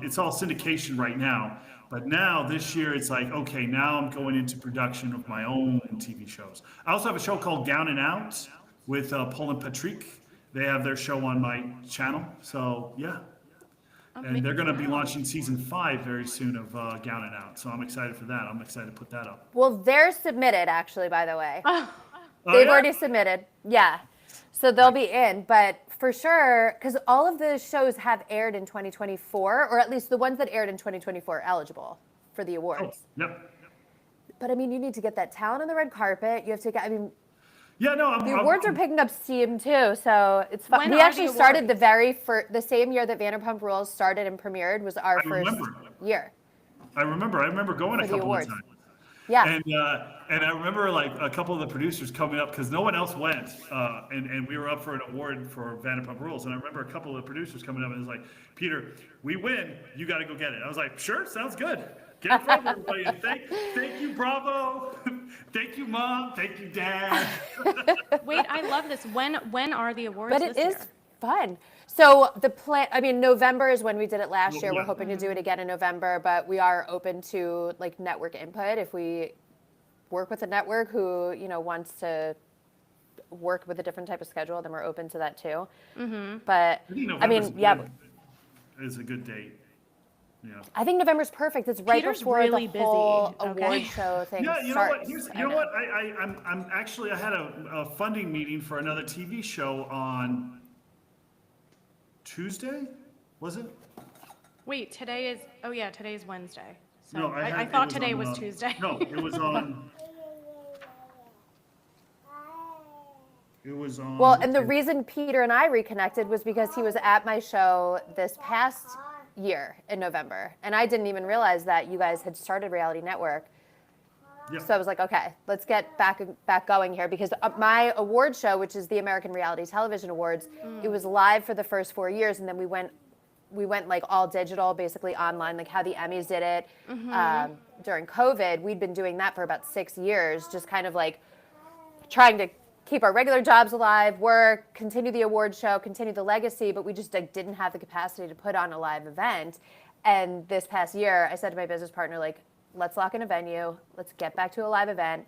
A: it's all syndication right now. But now this year it's like, okay, now I'm going into production of my own TV shows. I also have a show called Down and Out with Paul and Patrick. They have their show on my channel. So yeah. And they're going to be launching season 5 very soon of Down and Out. So I'm excited for that. I'm excited to put that up.
C: well, they're submitted actually. By the way,
A: Oh,
C: they've
A: yeah?
C: already submitted. Yeah, so they'll be in. But for sure, because all of the shows have aired in 2024, or at least the ones that aired in 2024 are eligible for the
A: Oh,
C: awards.
A: yep.
C: But I mean, you need to get that talent on the red carpet. You have to get. I mean,
A: Yeah, no,
C: the awards are picking up steam too, so it's fun.
B: When
C: We
B: are
C: actually
B: the
C: started the same year that Vanderpump Rules started and premiered was our
A: I
C: first
A: remember.
C: year.
A: I remember going a
C: For the
A: couple of
C: awards.
A: times.
C: Yeah.
A: And I remember like a couple of the producers coming up because no one else went, and we were up for an award for Vanderpump Rules, and I remember a couple of the producers coming up and it was like, Peter, we win, you got to go get it. I was like, sure, sounds good. Get in front of everybody. And thank you, Bravo. Thank you, Mom. Thank you, Dad.
B: Wait, I love this. When are the awards
C: But it
B: this
C: is
B: year?
C: fun. So the plan, I mean, November is when we did it last year. We're
A: Yeah.
C: hoping to do it again in November, but we are open to like network input. If we work with a network who, wants to work with a different type of schedule, then we're open to that too. But
A: I think
C: I mean,
A: November's
C: yeah,
A: good. It's a good date. Yeah.
C: I think November's perfect. It's right
B: Peter's
C: before
B: really
C: the whole
B: busy, okay?
C: award show thing
A: Yeah, you know
C: starts.
A: what? Here's,
C: I
A: you know
C: know.
A: what? I'm actually I had a funding meeting for another TV show on Tuesday. Was it?
B: Wait, today's Wednesday. So
A: No,
B: I
A: it
B: thought
A: was
B: today
A: on,
B: was Tuesday.
A: No, it was on. It was on.
C: Well, and the reason Peter and I reconnected was because he was at my show this past year in November. And I didn't even realize that you guys had started Reality Network.
A: Yeah.
C: So I was like, okay, let's get back going here because my award show, which is the American Reality Television Awards, it was live for the first 4 years, and then we went like all digital, basically online, like how the Emmys did it during COVID. We'd been doing that for about 6 years, just kind of like trying to keep our regular jobs alive, work, continue the award show, continue the legacy, but we just like, didn't have the capacity to put on a live event. And this past year, I said to my business partner, like, let's lock in a venue, let's get back to a live event,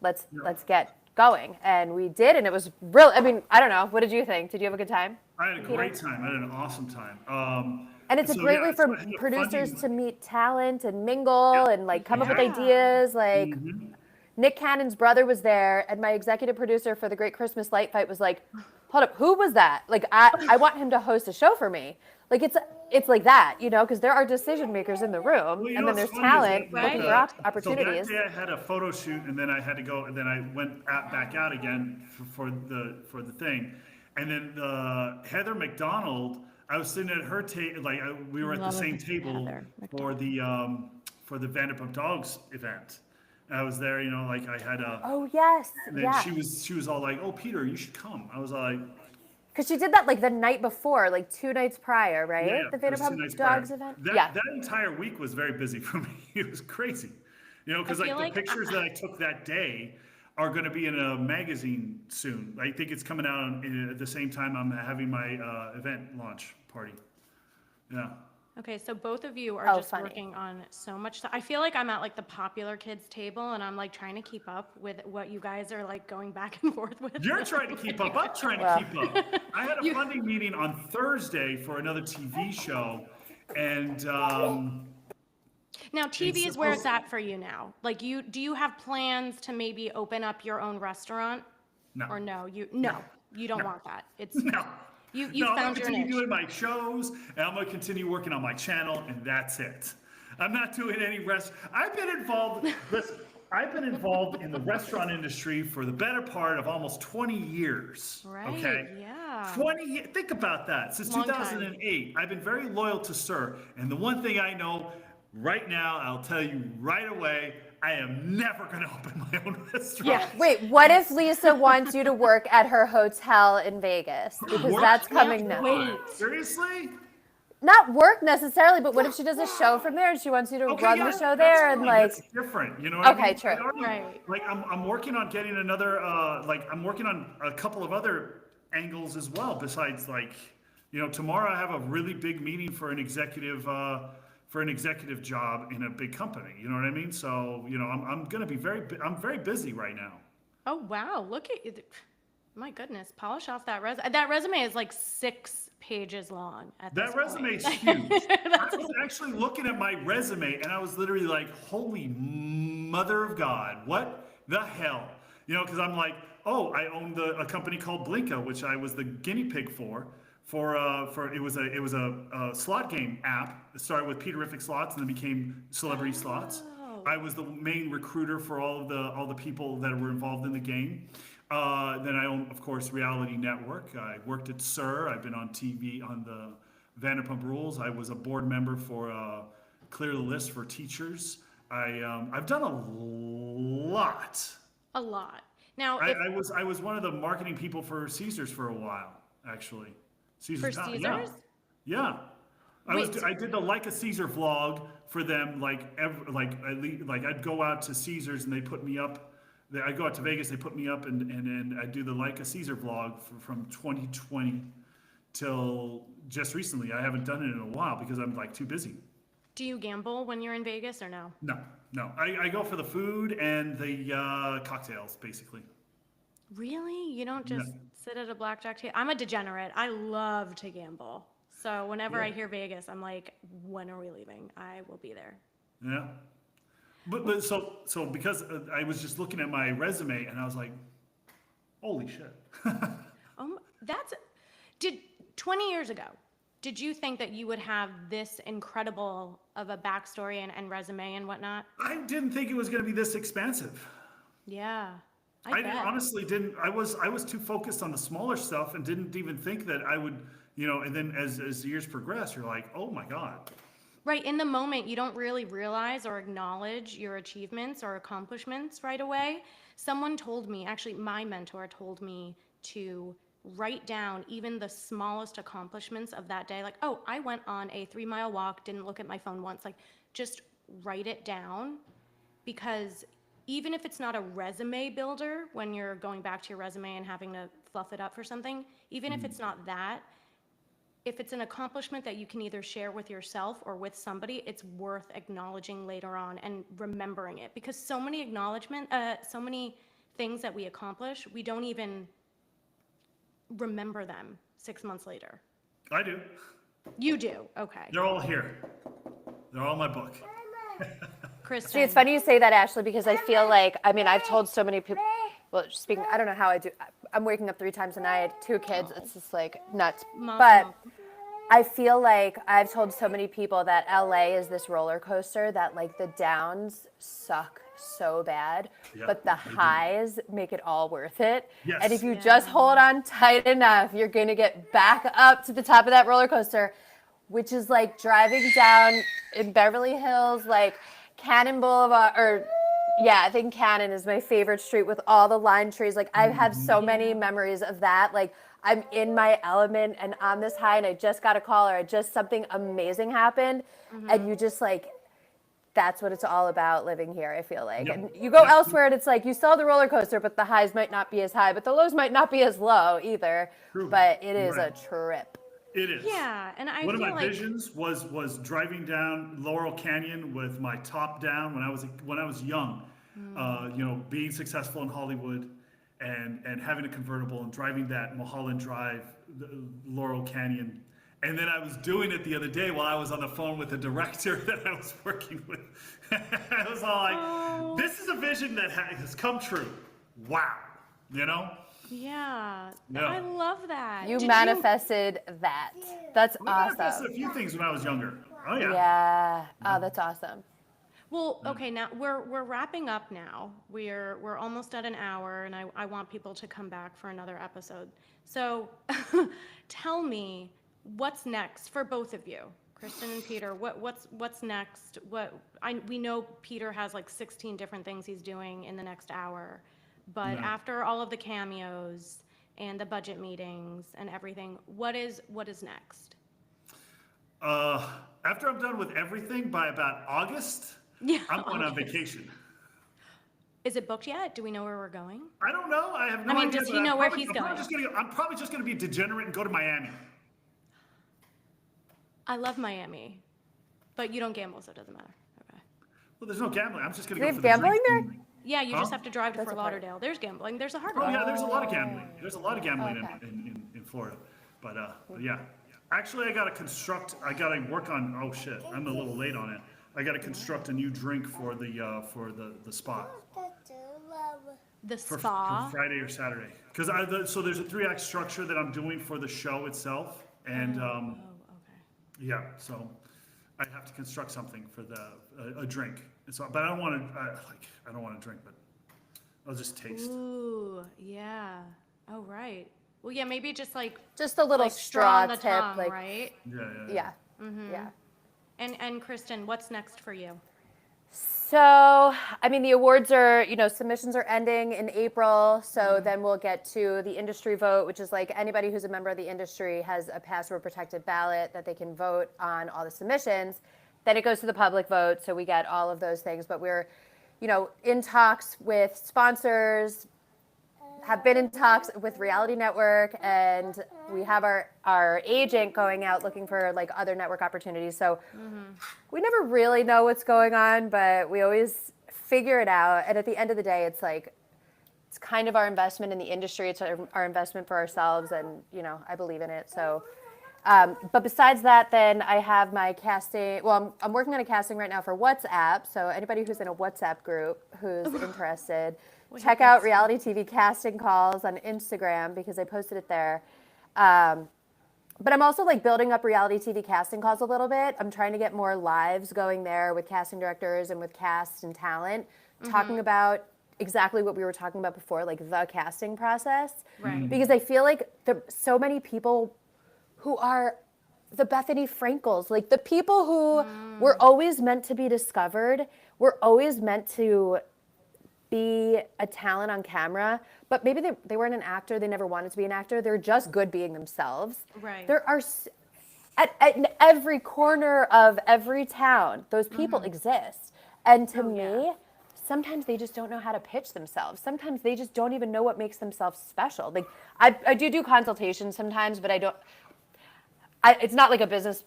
C: let's get going. And we did, and it was real. I mean, I don't know. What did you think? Did you have a good time?
A: I had a great time. I had an awesome time.
C: And it's a
A: so,
C: great
A: yeah,
C: way for
A: so I had a
C: producers
A: funding-
C: to meet talent and mingle and like come up with
B: Yeah.
C: ideas. Like, Nick Cannon's brother was there, and my executive producer for the Great Christmas Light Fight was like, hold up, who was that? Like, I want him to host a show for me. Like, it's like that, you know, because there are decision makers in the room,
A: Well, you
C: and
A: know
C: then there's
A: what's funny is
C: talent
A: that,
C: looking for opportunities.
A: So that day I had a photo shoot, and then I had to go, and then I went back out again for the thing, and then Heather McDonald, I was sitting at her table, like we were at the
B: Love
A: same table
B: Heather
A: for the Vanderpump Dogs event. And I was there, you know, like I had a.
C: Oh, yes,
A: And then
C: yeah.
A: she was all like, "Oh, Peter, you should come." I was like,
C: Because she did that like the night before, like 2 nights prior, right?
A: "Yeah,
C: The
A: it was 2 nights
C: Vanderpump
A: prior."
C: Dogs event.
A: That entire week was very busy for me. It was crazy, you know, because
B: I
A: like
B: feel
A: the
B: like
A: pictures that I took that day are going to be in a magazine soon. I think it's coming out at the same time I'm having my event launch party. Yeah.
B: Okay, so both of you are
C: Oh,
B: just
C: funny.
B: working on so much stuff. I feel like I'm at like the popular kids table and I'm like trying to keep up with what you guys are like going back and forth with.
A: You're trying to keep up. I'm trying to keep up. I had a funding meeting on Thursday for another TV show, and
B: Now, TV is where it's
A: supposed-
B: at for you now. Like do you have plans to maybe open up your own restaurant?
A: no.
B: Or no, you don't want that. It's
A: No.
B: you
A: No, I'm
B: found
A: gonna
B: your
A: continue
B: niche.
A: doing my shows, and I'm gonna continue working on my channel, and that's it. I'm not doing any I've been involved. Listen, I've been involved in the restaurant industry for the better part of almost 20 years.
B: Right,
A: Okay.
B: yeah.
A: 20. Think about that. Since
B: Long time.
A: 2008, I've been very loyal to Sir, and the one thing I know right now, I'll tell you right away, I am never gonna open my own restaurant.
B: Yeah.
C: Wait, what if Lisa wants you to work at her hotel in Vegas? Because
A: Work?
C: that's coming now.
B: Wait.
A: Seriously?
C: Not work necessarily, but what if she does a show from there and she wants you to run the show there and like?
A: that's different. You know what I
C: Okay,
A: mean?
C: true.
A: I already-
B: Right.
A: Like I'm working on getting another I'm working on a couple of other angles as well besides like, you know, tomorrow I have a really big meeting for an executive job in a big company. You know what I mean? So, you know, I'm going to be I'm very busy right now.
B: Oh wow, look at it. My goodness, polish off that resume. That resume is like 6 pages long at this
A: That resume
B: point.
A: is huge. I was actually looking at my resume and I was literally like, holy mother of God, what the hell? You know, because I'm like, oh, I owned a company called Blinka, which I was the guinea pig for it was a slot game app. It started with Peterific Slots and then became Celebrity Slots. I was the main recruiter for all the people that were involved in the game. Then I own, of course, Reality Network. I worked at Sir. I've been on TV on the Vanderpump Rules. I was a board member for Clear the List for teachers. I've done a lot.
B: A lot. Now,
A: I was one of the marketing people for Caesars for a while, actually.
B: for
A: Town,
B: Caesars?
A: Yeah.
B: Wait,
A: I did the Like a Caesar vlog for them. I'd go out to Caesars and they put me up. I'd go out to Vegas, they put me up, and then I'd do the Like a Caesar vlog from 2020 till just recently. I haven't done it in a while because I'm like too busy.
B: Do you gamble when you're in Vegas or no?
A: No. I go for the food and the cocktails, basically.
B: Really? You don't just sit at a blackjack table? I'm a degenerate. I love to gamble. So whenever I hear Vegas, I'm like, when are we leaving? I will be there.
A: Yeah. But so because I was just looking at my resume and I was like, holy shit.
B: Did 20 years ago, did you think that you would have this incredible of a backstory and resume and whatnot?
A: I didn't think it was going to be this expansive.
B: Yeah.
A: I
B: bet.
A: honestly didn't. I was too focused on the smaller stuff and didn't even think that I would, you know, and then as the years progress, you're like, oh my God.
B: Right, in the moment, you don't really realize or acknowledge your achievements or accomplishments right away. Someone told me, actually, my mentor told me to write down even the smallest accomplishments of that day. Like, oh, I went on a 3-mile walk, didn't look at my phone once. Like, just write it down, because even if it's not a resume builder, when you're going back to your resume and having to fluff it up for something, even if it's not that, if it's an accomplishment that you can either share with yourself or with somebody, it's worth acknowledging later on and remembering it. Because so many so many things that we accomplish, we don't even remember them 6 months later.
A: I do.
B: You do, okay.
A: They're all here. They're all in my book.
B: Kristen.
C: See, it's funny you say that, Ashley, because I feel like, I mean, I've told so many people, well, speaking, I don't know how I do, I'm waking up 3 times a night, 2 kids, it's just like nuts. But I feel like I've told so many people that LA is this roller coaster that like the downs suck so bad, but the highs make it all worth it.
A: Yes.
C: And if you just hold on tight enough, you're going to get back up to the top of that roller coaster, which is like driving down in Beverly Hills, like Cannon Boulevard, or yeah, I think Cannon is my favorite street with all the lime trees. Like I have so many memories of that. Like I'm in my element and on this high and I just got a call or just something amazing happened. And you just like, that's what it's all about living here, I feel like. And you go elsewhere and it's like, you still have the roller coaster, but the highs might not be as high, but the lows might not be as low either.
A: True.
C: But it is a trip.
A: It is.
B: Yeah, and I
A: One of
B: feel
A: my
B: like
A: visions was driving down Laurel Canyon with my top down when I was young. You know, being successful in Hollywood and having a convertible and driving that Mulholland Drive, Laurel Canyon. And then I was doing it the other day while I was on the phone with the director that I was working with. I was all like, this is a vision that has come true. Wow. You know?
B: yeah,
A: Yeah.
B: I love that.
C: You
B: Did
C: manifested that. That's
A: I manifested
C: awesome.
A: a few things when I was younger. Oh yeah.
C: Yeah. Oh, that's awesome.
B: Well, okay, now we're wrapping up now. We're almost at an hour, and I want people to come back for another episode. So, tell me what's next for both of you, Kristen and Peter. What's next? We know Peter has like 16 different things he's doing in the next hour, but
A: Yeah.
B: after all of the cameos and the budget meetings and everything, what is next?
A: After I'm done with everything by about August,
B: Yeah.
A: I'm going on vacation.
B: Is it booked yet? Do we know where we're going?
A: I don't know. I have no
B: I mean,
A: idea.
B: does he
A: but
B: know
A: I'm
B: where
A: probably-
B: he's
A: I'm probably
B: going?
A: I'm probably just going to be degenerate and go to Miami.
B: I love Miami, but you don't gamble, so it doesn't matter. Okay.
A: Well, there's no gambling. I'm just going
C: They
A: to go
C: have
A: for the
C: gambling
A: drink.
C: there?
B: Yeah, you just
A: Huh?
B: have to drive to
C: That's
B: Fort
C: a part.
B: Lauderdale. There's gambling. There's a Hard
A: Oh
B: Rock.
A: yeah, there's a lot of gambling. There's a lot of gambling
C: Okay.
A: in Florida. But yeah. Actually, I got to work on, oh shit, I'm a little late on it. I got to construct a new drink for the spot.
B: The
A: For
B: spa.
A: Friday or Saturday. Because so there's a 3-act structure that I'm doing for the show itself. And
B: Oh, okay.
A: yeah, so I have to construct something for a drink. And so, but I don't want to I don't want to drink, but I'll just taste.
B: Ooh, yeah. Oh, right. Well, yeah, maybe just like
C: Just a little
B: like
C: straw
B: on the
C: tip,
B: tongue,
C: like
B: right?
A: Yeah.
C: yeah, yeah.
B: And Kristen, what's next for you?
C: So, I mean, the awards are, submissions are ending in April. So then we'll get to the industry vote, which is like anybody who's a member of the industry has a password protected ballot that they can vote on all the submissions. Then it goes to the public vote. So we get all of those things. But we're, in talks with sponsors, have been in talks with Reality Network, and we have our agent going out looking for like other network opportunities. So we never really know what's going on, but we always figure it out. And at the end of the day, it's like, it's kind of our investment in the industry. It's our investment for ourselves, and I believe in it. So, but besides that, then I have my casting. Well, I'm working on a casting right now for WhatsApp. So anybody who's in a WhatsApp group who's interested, check out reality TV casting calls on Instagram because I posted it there. But I'm also like building up reality TV casting calls a little bit. I'm trying to get more lives going there with casting directors and with cast and talent, talking about exactly what we were talking about before, like the casting process.
B: Right.
C: Because I feel like there are so many people who are the Bethany Frankels, like the people who were always meant to be discovered, were always meant to be a talent on camera, but maybe they weren't an actor, they never wanted to be an actor, they're just good being themselves.
B: Right.
C: There are, at every corner of every town, those people exist. And to me, sometimes they just don't know how to pitch themselves. Sometimes they just don't even know what makes themselves special. Like I do consultations sometimes, but it's not like a business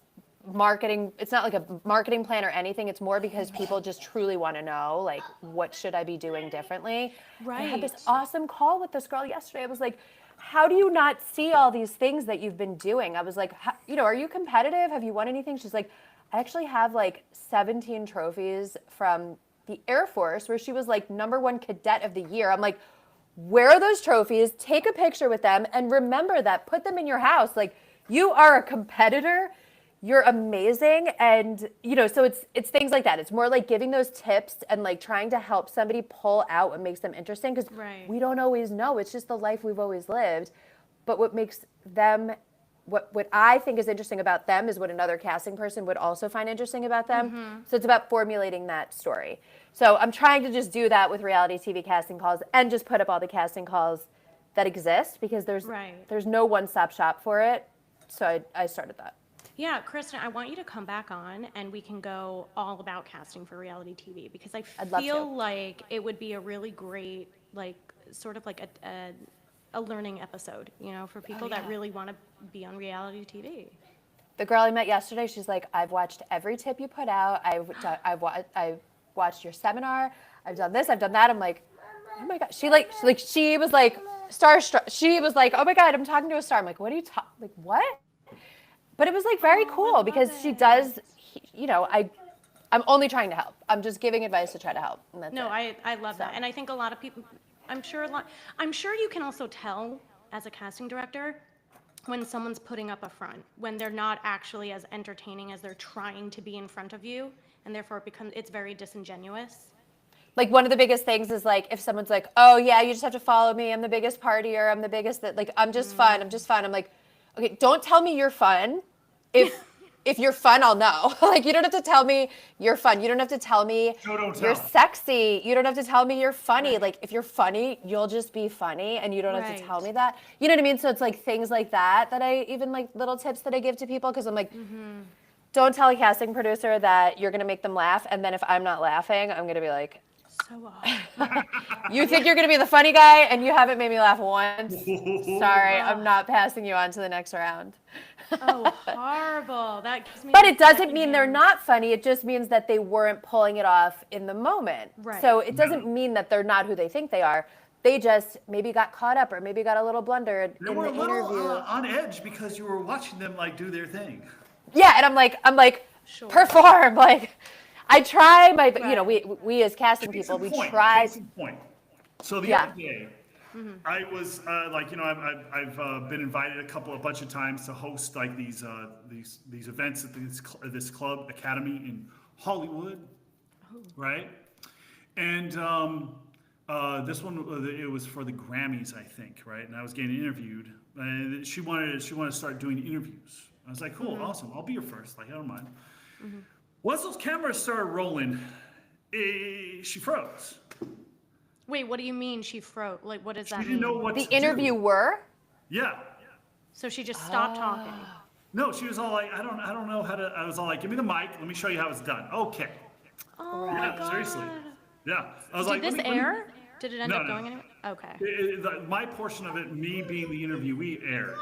C: marketing, it's not like a marketing plan or anything. It's more because people just truly want to know, like, what should I be doing differently?
B: Right.
C: And I had this awesome call with this girl yesterday. I was like, how do you not see all these things that you've been doing? I was like, are you competitive? Have you won anything? She's like, I actually have like 17 trophies from the Air Force, where she was like #1 cadet of the year. I'm like, where are those trophies? Take a picture with them and remember that. Put them in your house. Like, you are a competitor. You're amazing. And, you know, so it's things like that. It's more like giving those tips and like trying to help somebody pull out what makes them interesting, because we don't always know. It's just the life we've always lived. But what makes them, what I think is interesting about them is what another casting person would also find interesting about them. So it's about formulating that story. So I'm trying to just do that with reality TV casting calls and just put up all the casting calls that exist, because there's no one-stop shop for it. So I started that.
B: Yeah, Kristen, I want you to come back on and we can go all about casting for reality TV, because I feel like it would be a really great, like, sort of like a learning episode, you know, for people that really want to be on reality TV.
C: The girl I met yesterday, she's like, I've watched every tip you put out. I've watched your seminar. I've done this. I've done that. I'm like, oh my God. She was like starstruck. She was like, oh my God, I'm talking to a star. I'm like, what are you talking? Like, what? But it was like very cool, because she does, you know, I'm only trying to help. I'm just giving advice to try to help. And that's it.
B: I love that. And I think a lot of people, I'm sure you can also tell as a casting director when someone's putting up a front, when they're not actually as entertaining as they're trying to be in front of you, and therefore it's very disingenuous.
C: Like, one of the biggest things is like, if someone's like, oh yeah, you just have to follow me. I'm the biggest partier. I'm the biggest that, like, I'm just fun. I'm just fun. I'm like, okay, don't tell me you're fun. If you're fun, I'll know. Like, you don't have to tell me you're fun. You don't have to tell me you're sexy. You don't have to tell me you're funny. Like, if you're funny, you'll just be funny, and you don't have to tell me that. You know what I mean? So it's like things like that I even, like, little tips that I give to people, because I'm like, don't tell a casting producer that you're going to make them laugh, and then if I'm not laughing, I'm going to be like,
B: so off.
C: You think you're going to be the funny guy, and you haven't made me laugh once. Sorry, I'm not passing you on to the next round.
B: Oh, horrible. That gives me.
C: But it doesn't mean they're not funny. It just means that they weren't pulling it off in the moment.
B: Right.
C: So it doesn't mean that they're not who they think they are. They just maybe got caught up, or maybe got a little blunder in the interview.
A: They were a little on edge because you were watching them, like, do their thing.
C: Yeah, and I'm like, perform. Like, I try my, you know, we as casting people, we try.
A: So the other day, I was like, you know, I've been invited a bunch of times to host like these events at this club academy in Hollywood, right? And this one, it was for the Grammys, I think, right? And I was getting interviewed, and she wanted to start doing interviews. I was like, cool, awesome, I'll be your first. Like, I don't mind. Once those cameras started rolling, she froze.
B: Wait, what do you mean she froze? Like, what does that mean?
A: She didn't know what
C: the interviewer?
A: Yeah.
B: So she just stopped talking.
A: No, she was all like, I don't know how to. I was all like, give me the mic. Let me show you how it's done. Okay.
B: Oh
A: Yeah,
B: my God.
A: seriously. Yeah. I was
B: Did
A: like,
B: this
A: let me-
B: air? Did it end up
A: No.
B: going anywhere? Okay.
A: My portion of it, me being the interviewee, aired.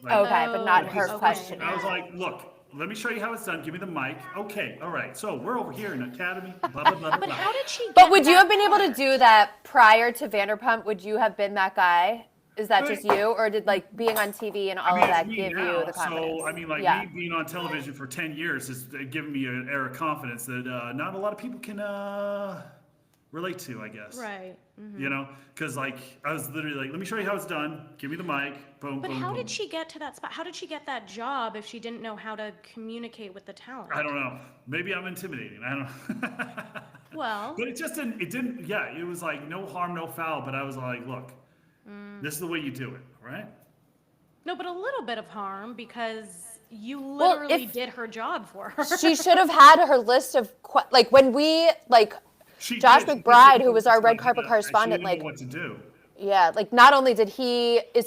A: Like,
C: Okay, but not her
B: okay.
C: question.
A: I was like, look, let me show you how it's done. Give me the mic. Okay, all right. So we're over here in Academy. Blah blah blah.
B: But
A: blah.
B: how did she?
C: But would you have been able to do that prior to Vanderpump? Would you have been that guy? Is that just you, or did like being on TV and all of that
A: it's me
C: give
A: now,
C: you the confidence?
A: So, I mean, like me being on television for 10 years has given me an air of confidence that not a lot of people can relate to, I guess.
B: Right.
A: You know, because like I was literally like, let me show you how it's done. Give me the mic. Boom,
B: But
A: boom,
B: how
A: boom.
B: did she get to that spot? How did she get that job if she didn't know how to communicate with the talent?
A: I don't know. Maybe I'm intimidating. I don't.
B: Well,
A: But it just didn't. It didn't. Yeah, it was like no harm, no foul. But I was like, look, this is the way you do it, right?
B: no, but a little bit of harm, because you
C: Well,
B: literally
C: if-
B: did her job for her.
C: She should have had her list of like when we like
A: She
C: Josh
A: did.
C: McBride, who was our red
A: She
C: carpet
A: didn't
C: correspondent,
A: know
C: like
A: what to do.
C: yeah, like not only is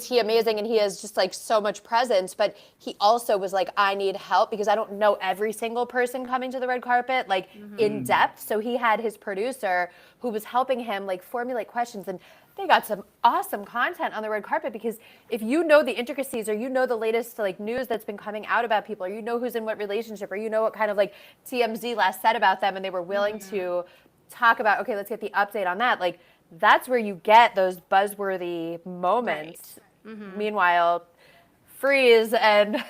C: he amazing and he has just like so much presence, but he also was like, I need help because I don't know every single person coming to the red carpet like in depth. So he had his producer who was helping him like formulate questions, and they got some awesome content on the red carpet, because if you know the intricacies, or you know the latest like news that's been coming out about people, or you know who's in what relationship, or you know what kind of like TMZ last said about them, and they were willing to talk about, okay, let's get the update on that. Like, that's where you get those buzzworthy moments. Meanwhile, Freeze and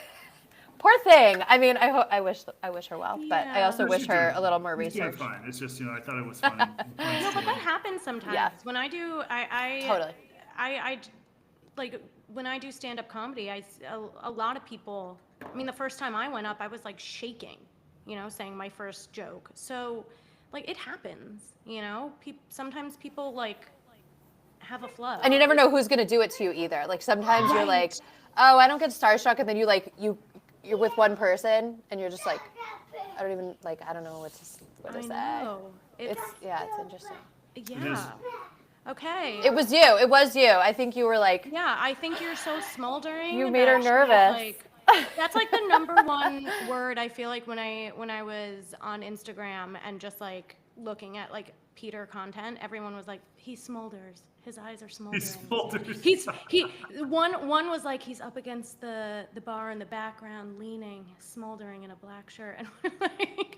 C: Poor thing. I mean, I wish her well, but I
B: Yeah.
C: also
A: No,
C: wish
A: she's
C: her
A: doing
C: a little more
A: She's doing
C: research.
A: fine. It's just, I thought it was funny.
B: No, but that happens sometimes.
C: Yeah.
B: When I do,
C: Totally.
B: like when I do stand-up comedy, a lot of people. I mean, the first time I went up, I was like shaking, saying my first joke. So, like, it happens. Sometimes people like have a flow.
C: And you never know who's gonna do it to you either. Like sometimes you're like,
B: Right.
C: oh, I don't get starstruck, and then you're with one person, and you're just like, I don't know what to
B: I
C: say.
B: know.
C: It's interesting.
B: Yeah. Okay.
C: It was you. I think you were like,
B: Yeah, I think you're so smoldering.
C: You made her
B: that she's
C: nervous.
B: Like, that's like the number one word I feel like when I was on Instagram and just like looking at like Peter content, everyone was like, he smolders. His eyes are smoldering. One was like he's up against the bar in the background, leaning, smoldering in a black shirt, and like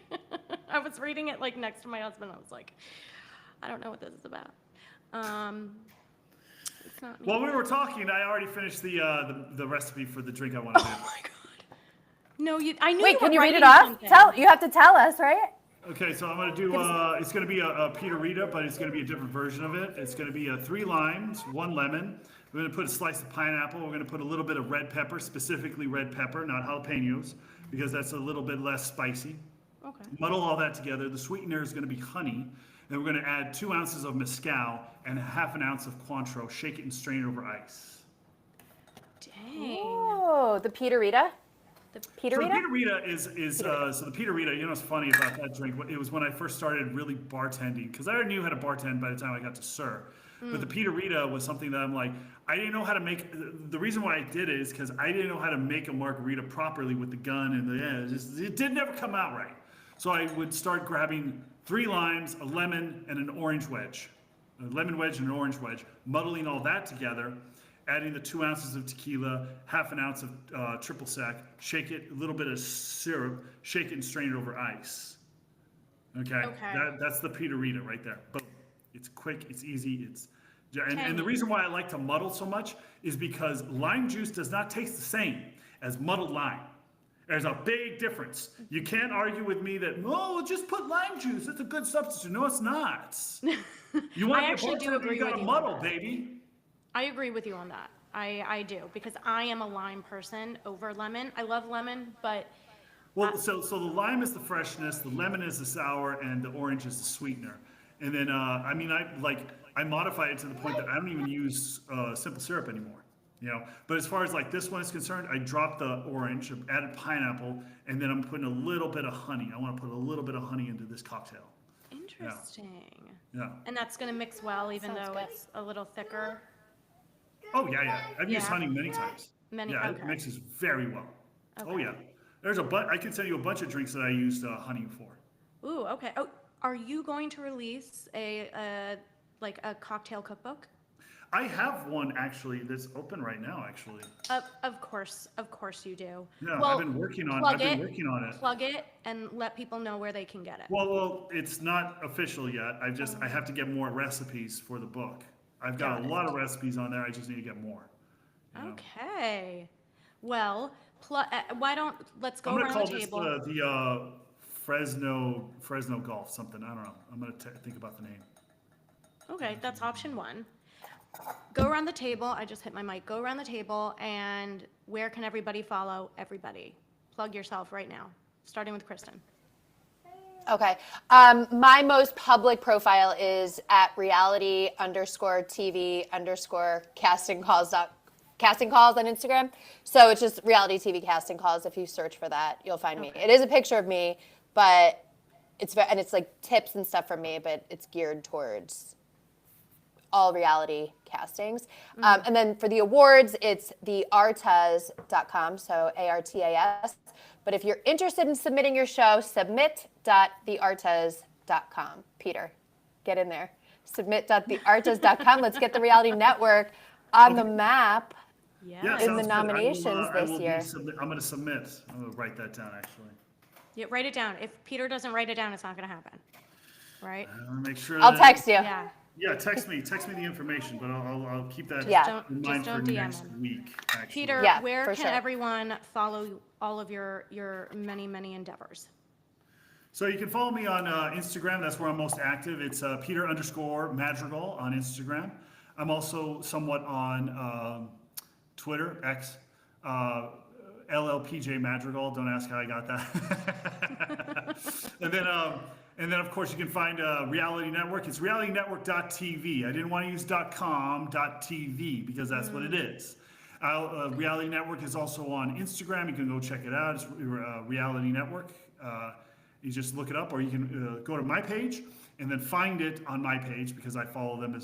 B: I was reading it like next to my husband. I was like, I don't know what this is about. It's not me.
A: While we were talking, I already finished the recipe for the drink I want to do.
B: Oh my god. No, I knew.
C: wait,
B: you
C: can
B: were
C: you read it
B: writing
C: off?
B: something.
C: You have to tell us, right?
A: Okay, so I'm gonna do. It's gonna be a Peter Rita, but it's gonna be a different version of it. It's gonna be 3 limes, 1 lemon. We're gonna put a slice of pineapple. We're gonna put a little bit of red pepper, specifically red pepper, not jalapenos, because that's a little bit less spicy.
B: Okay.
A: Muddle all that together. The sweetener is gonna be honey. Then we're gonna add 2 ounces of mezcal and half an ounce of Cointreau. Shake it and strain it over ice.
B: Dang.
C: Oh, the Peterita.
B: The
C: Peterita.
A: So the Peter Rita is so the Peter Rita. What's funny about that drink? It was when I first started really bartending, because I already knew how to bartend by the time I got to Sir. But the Peter Rita was something that I'm like, I didn't know how to make. The reason why I did it is because I didn't know how to make a margarita properly with the gun and it did never come out right. So I would start grabbing 3 limes, a lemon, and an orange wedge, a lemon wedge and an orange wedge, muddling all that together. Adding the 2 ounces of tequila, half an ounce of triple sec, shake it, a little bit of syrup, shake it and strain it over ice. Okay, that's the Peter Rita right there. Boom. It's quick, it's easy, and the reason why I like to muddle so much is because lime juice does not taste the same as muddled lime. There's a big difference. You can't argue with me that, no, just put lime juice. It's a good substitute. No, it's not. You want
B: I
A: to
B: actually do agree
A: you
B: with
A: gotta
B: you.
A: muddle, baby.
B: I agree with you on that. I do, because I am a lime person over lemon. I love lemon, but
A: Well, so the lime is the freshness, the lemon is the sour, and the orange is the sweetener. And then, I modify it to the point that I don't even use simple syrup anymore. But as far as like this one is concerned, I dropped the orange, added pineapple, and then I'm putting a little bit of honey. I want to put a little bit of honey into this cocktail.
B: interesting.
A: Yeah.
B: And that's going to mix well, even
C: Sounds
B: though
C: good.
B: it's a little thicker.
A: Oh yeah. I've used
B: Yeah.
A: honey many times. Yeah,
B: Okay.
A: it mixes very well. Oh
B: Okay.
A: yeah. There's I can send you a bunch of drinks that I used honey for.
B: Ooh, okay. Oh, are you going to release a cocktail cookbook?
A: I have one actually that's open right now. Actually.
B: Of course you do.
A: Yeah,
B: Well,
A: I've been working on it.
B: Plug it and let people know where they can get it.
A: Well, it's not official yet. I have to get more recipes for the book. I've got a lot of recipes on there. I just need to get more.
B: Okay. Well, let's go
A: I'm gonna
B: around
A: call
B: the
A: this
B: table.
A: the Fresno Golf something. I don't know. I'm gonna think about the name.
B: Okay, that's option 1. Go around the table. I just hit my mic. Go around the table, and where can everybody follow everybody? Plug yourself right now, starting with Kristen.
C: Okay. My most public profile is at reality_TV_casting calls on Instagram. So it's just reality TV casting calls. If you search for that, you'll find me. It is a picture of me, but it's like tips and stuff from me, but it's geared towards all reality castings. And then for the awards, it's theartaz.com, so ARTAS. But if you're interested in submitting your show, submit.theartaz.com. Peter, get in there. Submit.theartaz.com. Let's get the Reality Network on the map.
B: Yeah.
C: In the
A: sounds good.
C: nominations
A: I
C: this
A: will
C: year.
A: I'm going to submit. I'm going to write that down actually.
B: Yeah, write it down. If Peter doesn't write it down, it's not going to happen. Right?
A: I'm going to make sure.
C: I'll
A: that-
C: text you.
B: Yeah.
A: Yeah, text me the information, but I'll keep that
C: Yeah.
A: in
B: Just
A: mind for
B: don't DM
A: next
B: him.
A: week, actually.
B: Peter,
C: Yeah,
B: where
C: for
B: can
C: sure.
B: everyone follow all of your many, many endeavors?
A: So you can follow me on Instagram. That's where I'm most active. It's Peter_Madrigal on Instagram. I'm also somewhat on Twitter, X, uh, LLPJ Madrigal. Don't ask how I got that. And then of course you can find Reality Network. It's realitynetwork.tv. I didn't want to use .com, .tv because that's what it is. Reality Network is also on Instagram. You can go check it out. It's Reality Network. You just look it up, or you can go to my page and then find it on my page because I follow them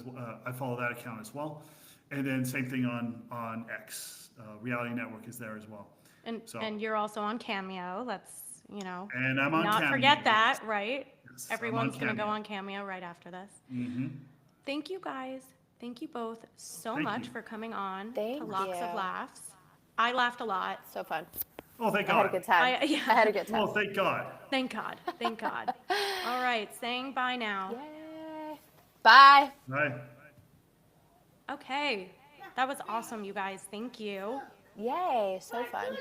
A: I follow that account as well. And then same thing on X. Reality Network is there as well.
B: And you're also on Cameo. Let's,
A: And I'm on
B: not
A: Cameo.
B: forget that, right?
A: Yes, I'm on
B: Everyone's going to go
A: Cameo.
B: on Cameo right after this. Thank you guys. Thank you both so
A: Thank
B: much
A: you.
B: for coming on
C: Thank
B: to Lots of
C: you.
B: Laughs. I laughed a lot.
C: So fun.
A: Oh, thank
C: I had a
A: God.
C: good time.
B: Yeah.
C: I had a good time.
A: Oh, thank God.
B: Thank God. Thank God. All right, saying bye now.
C: Yay. Bye.
A: Bye.
B: Okay. That was awesome, you guys. Thank you.
C: Yay. So fun.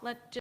B: Let's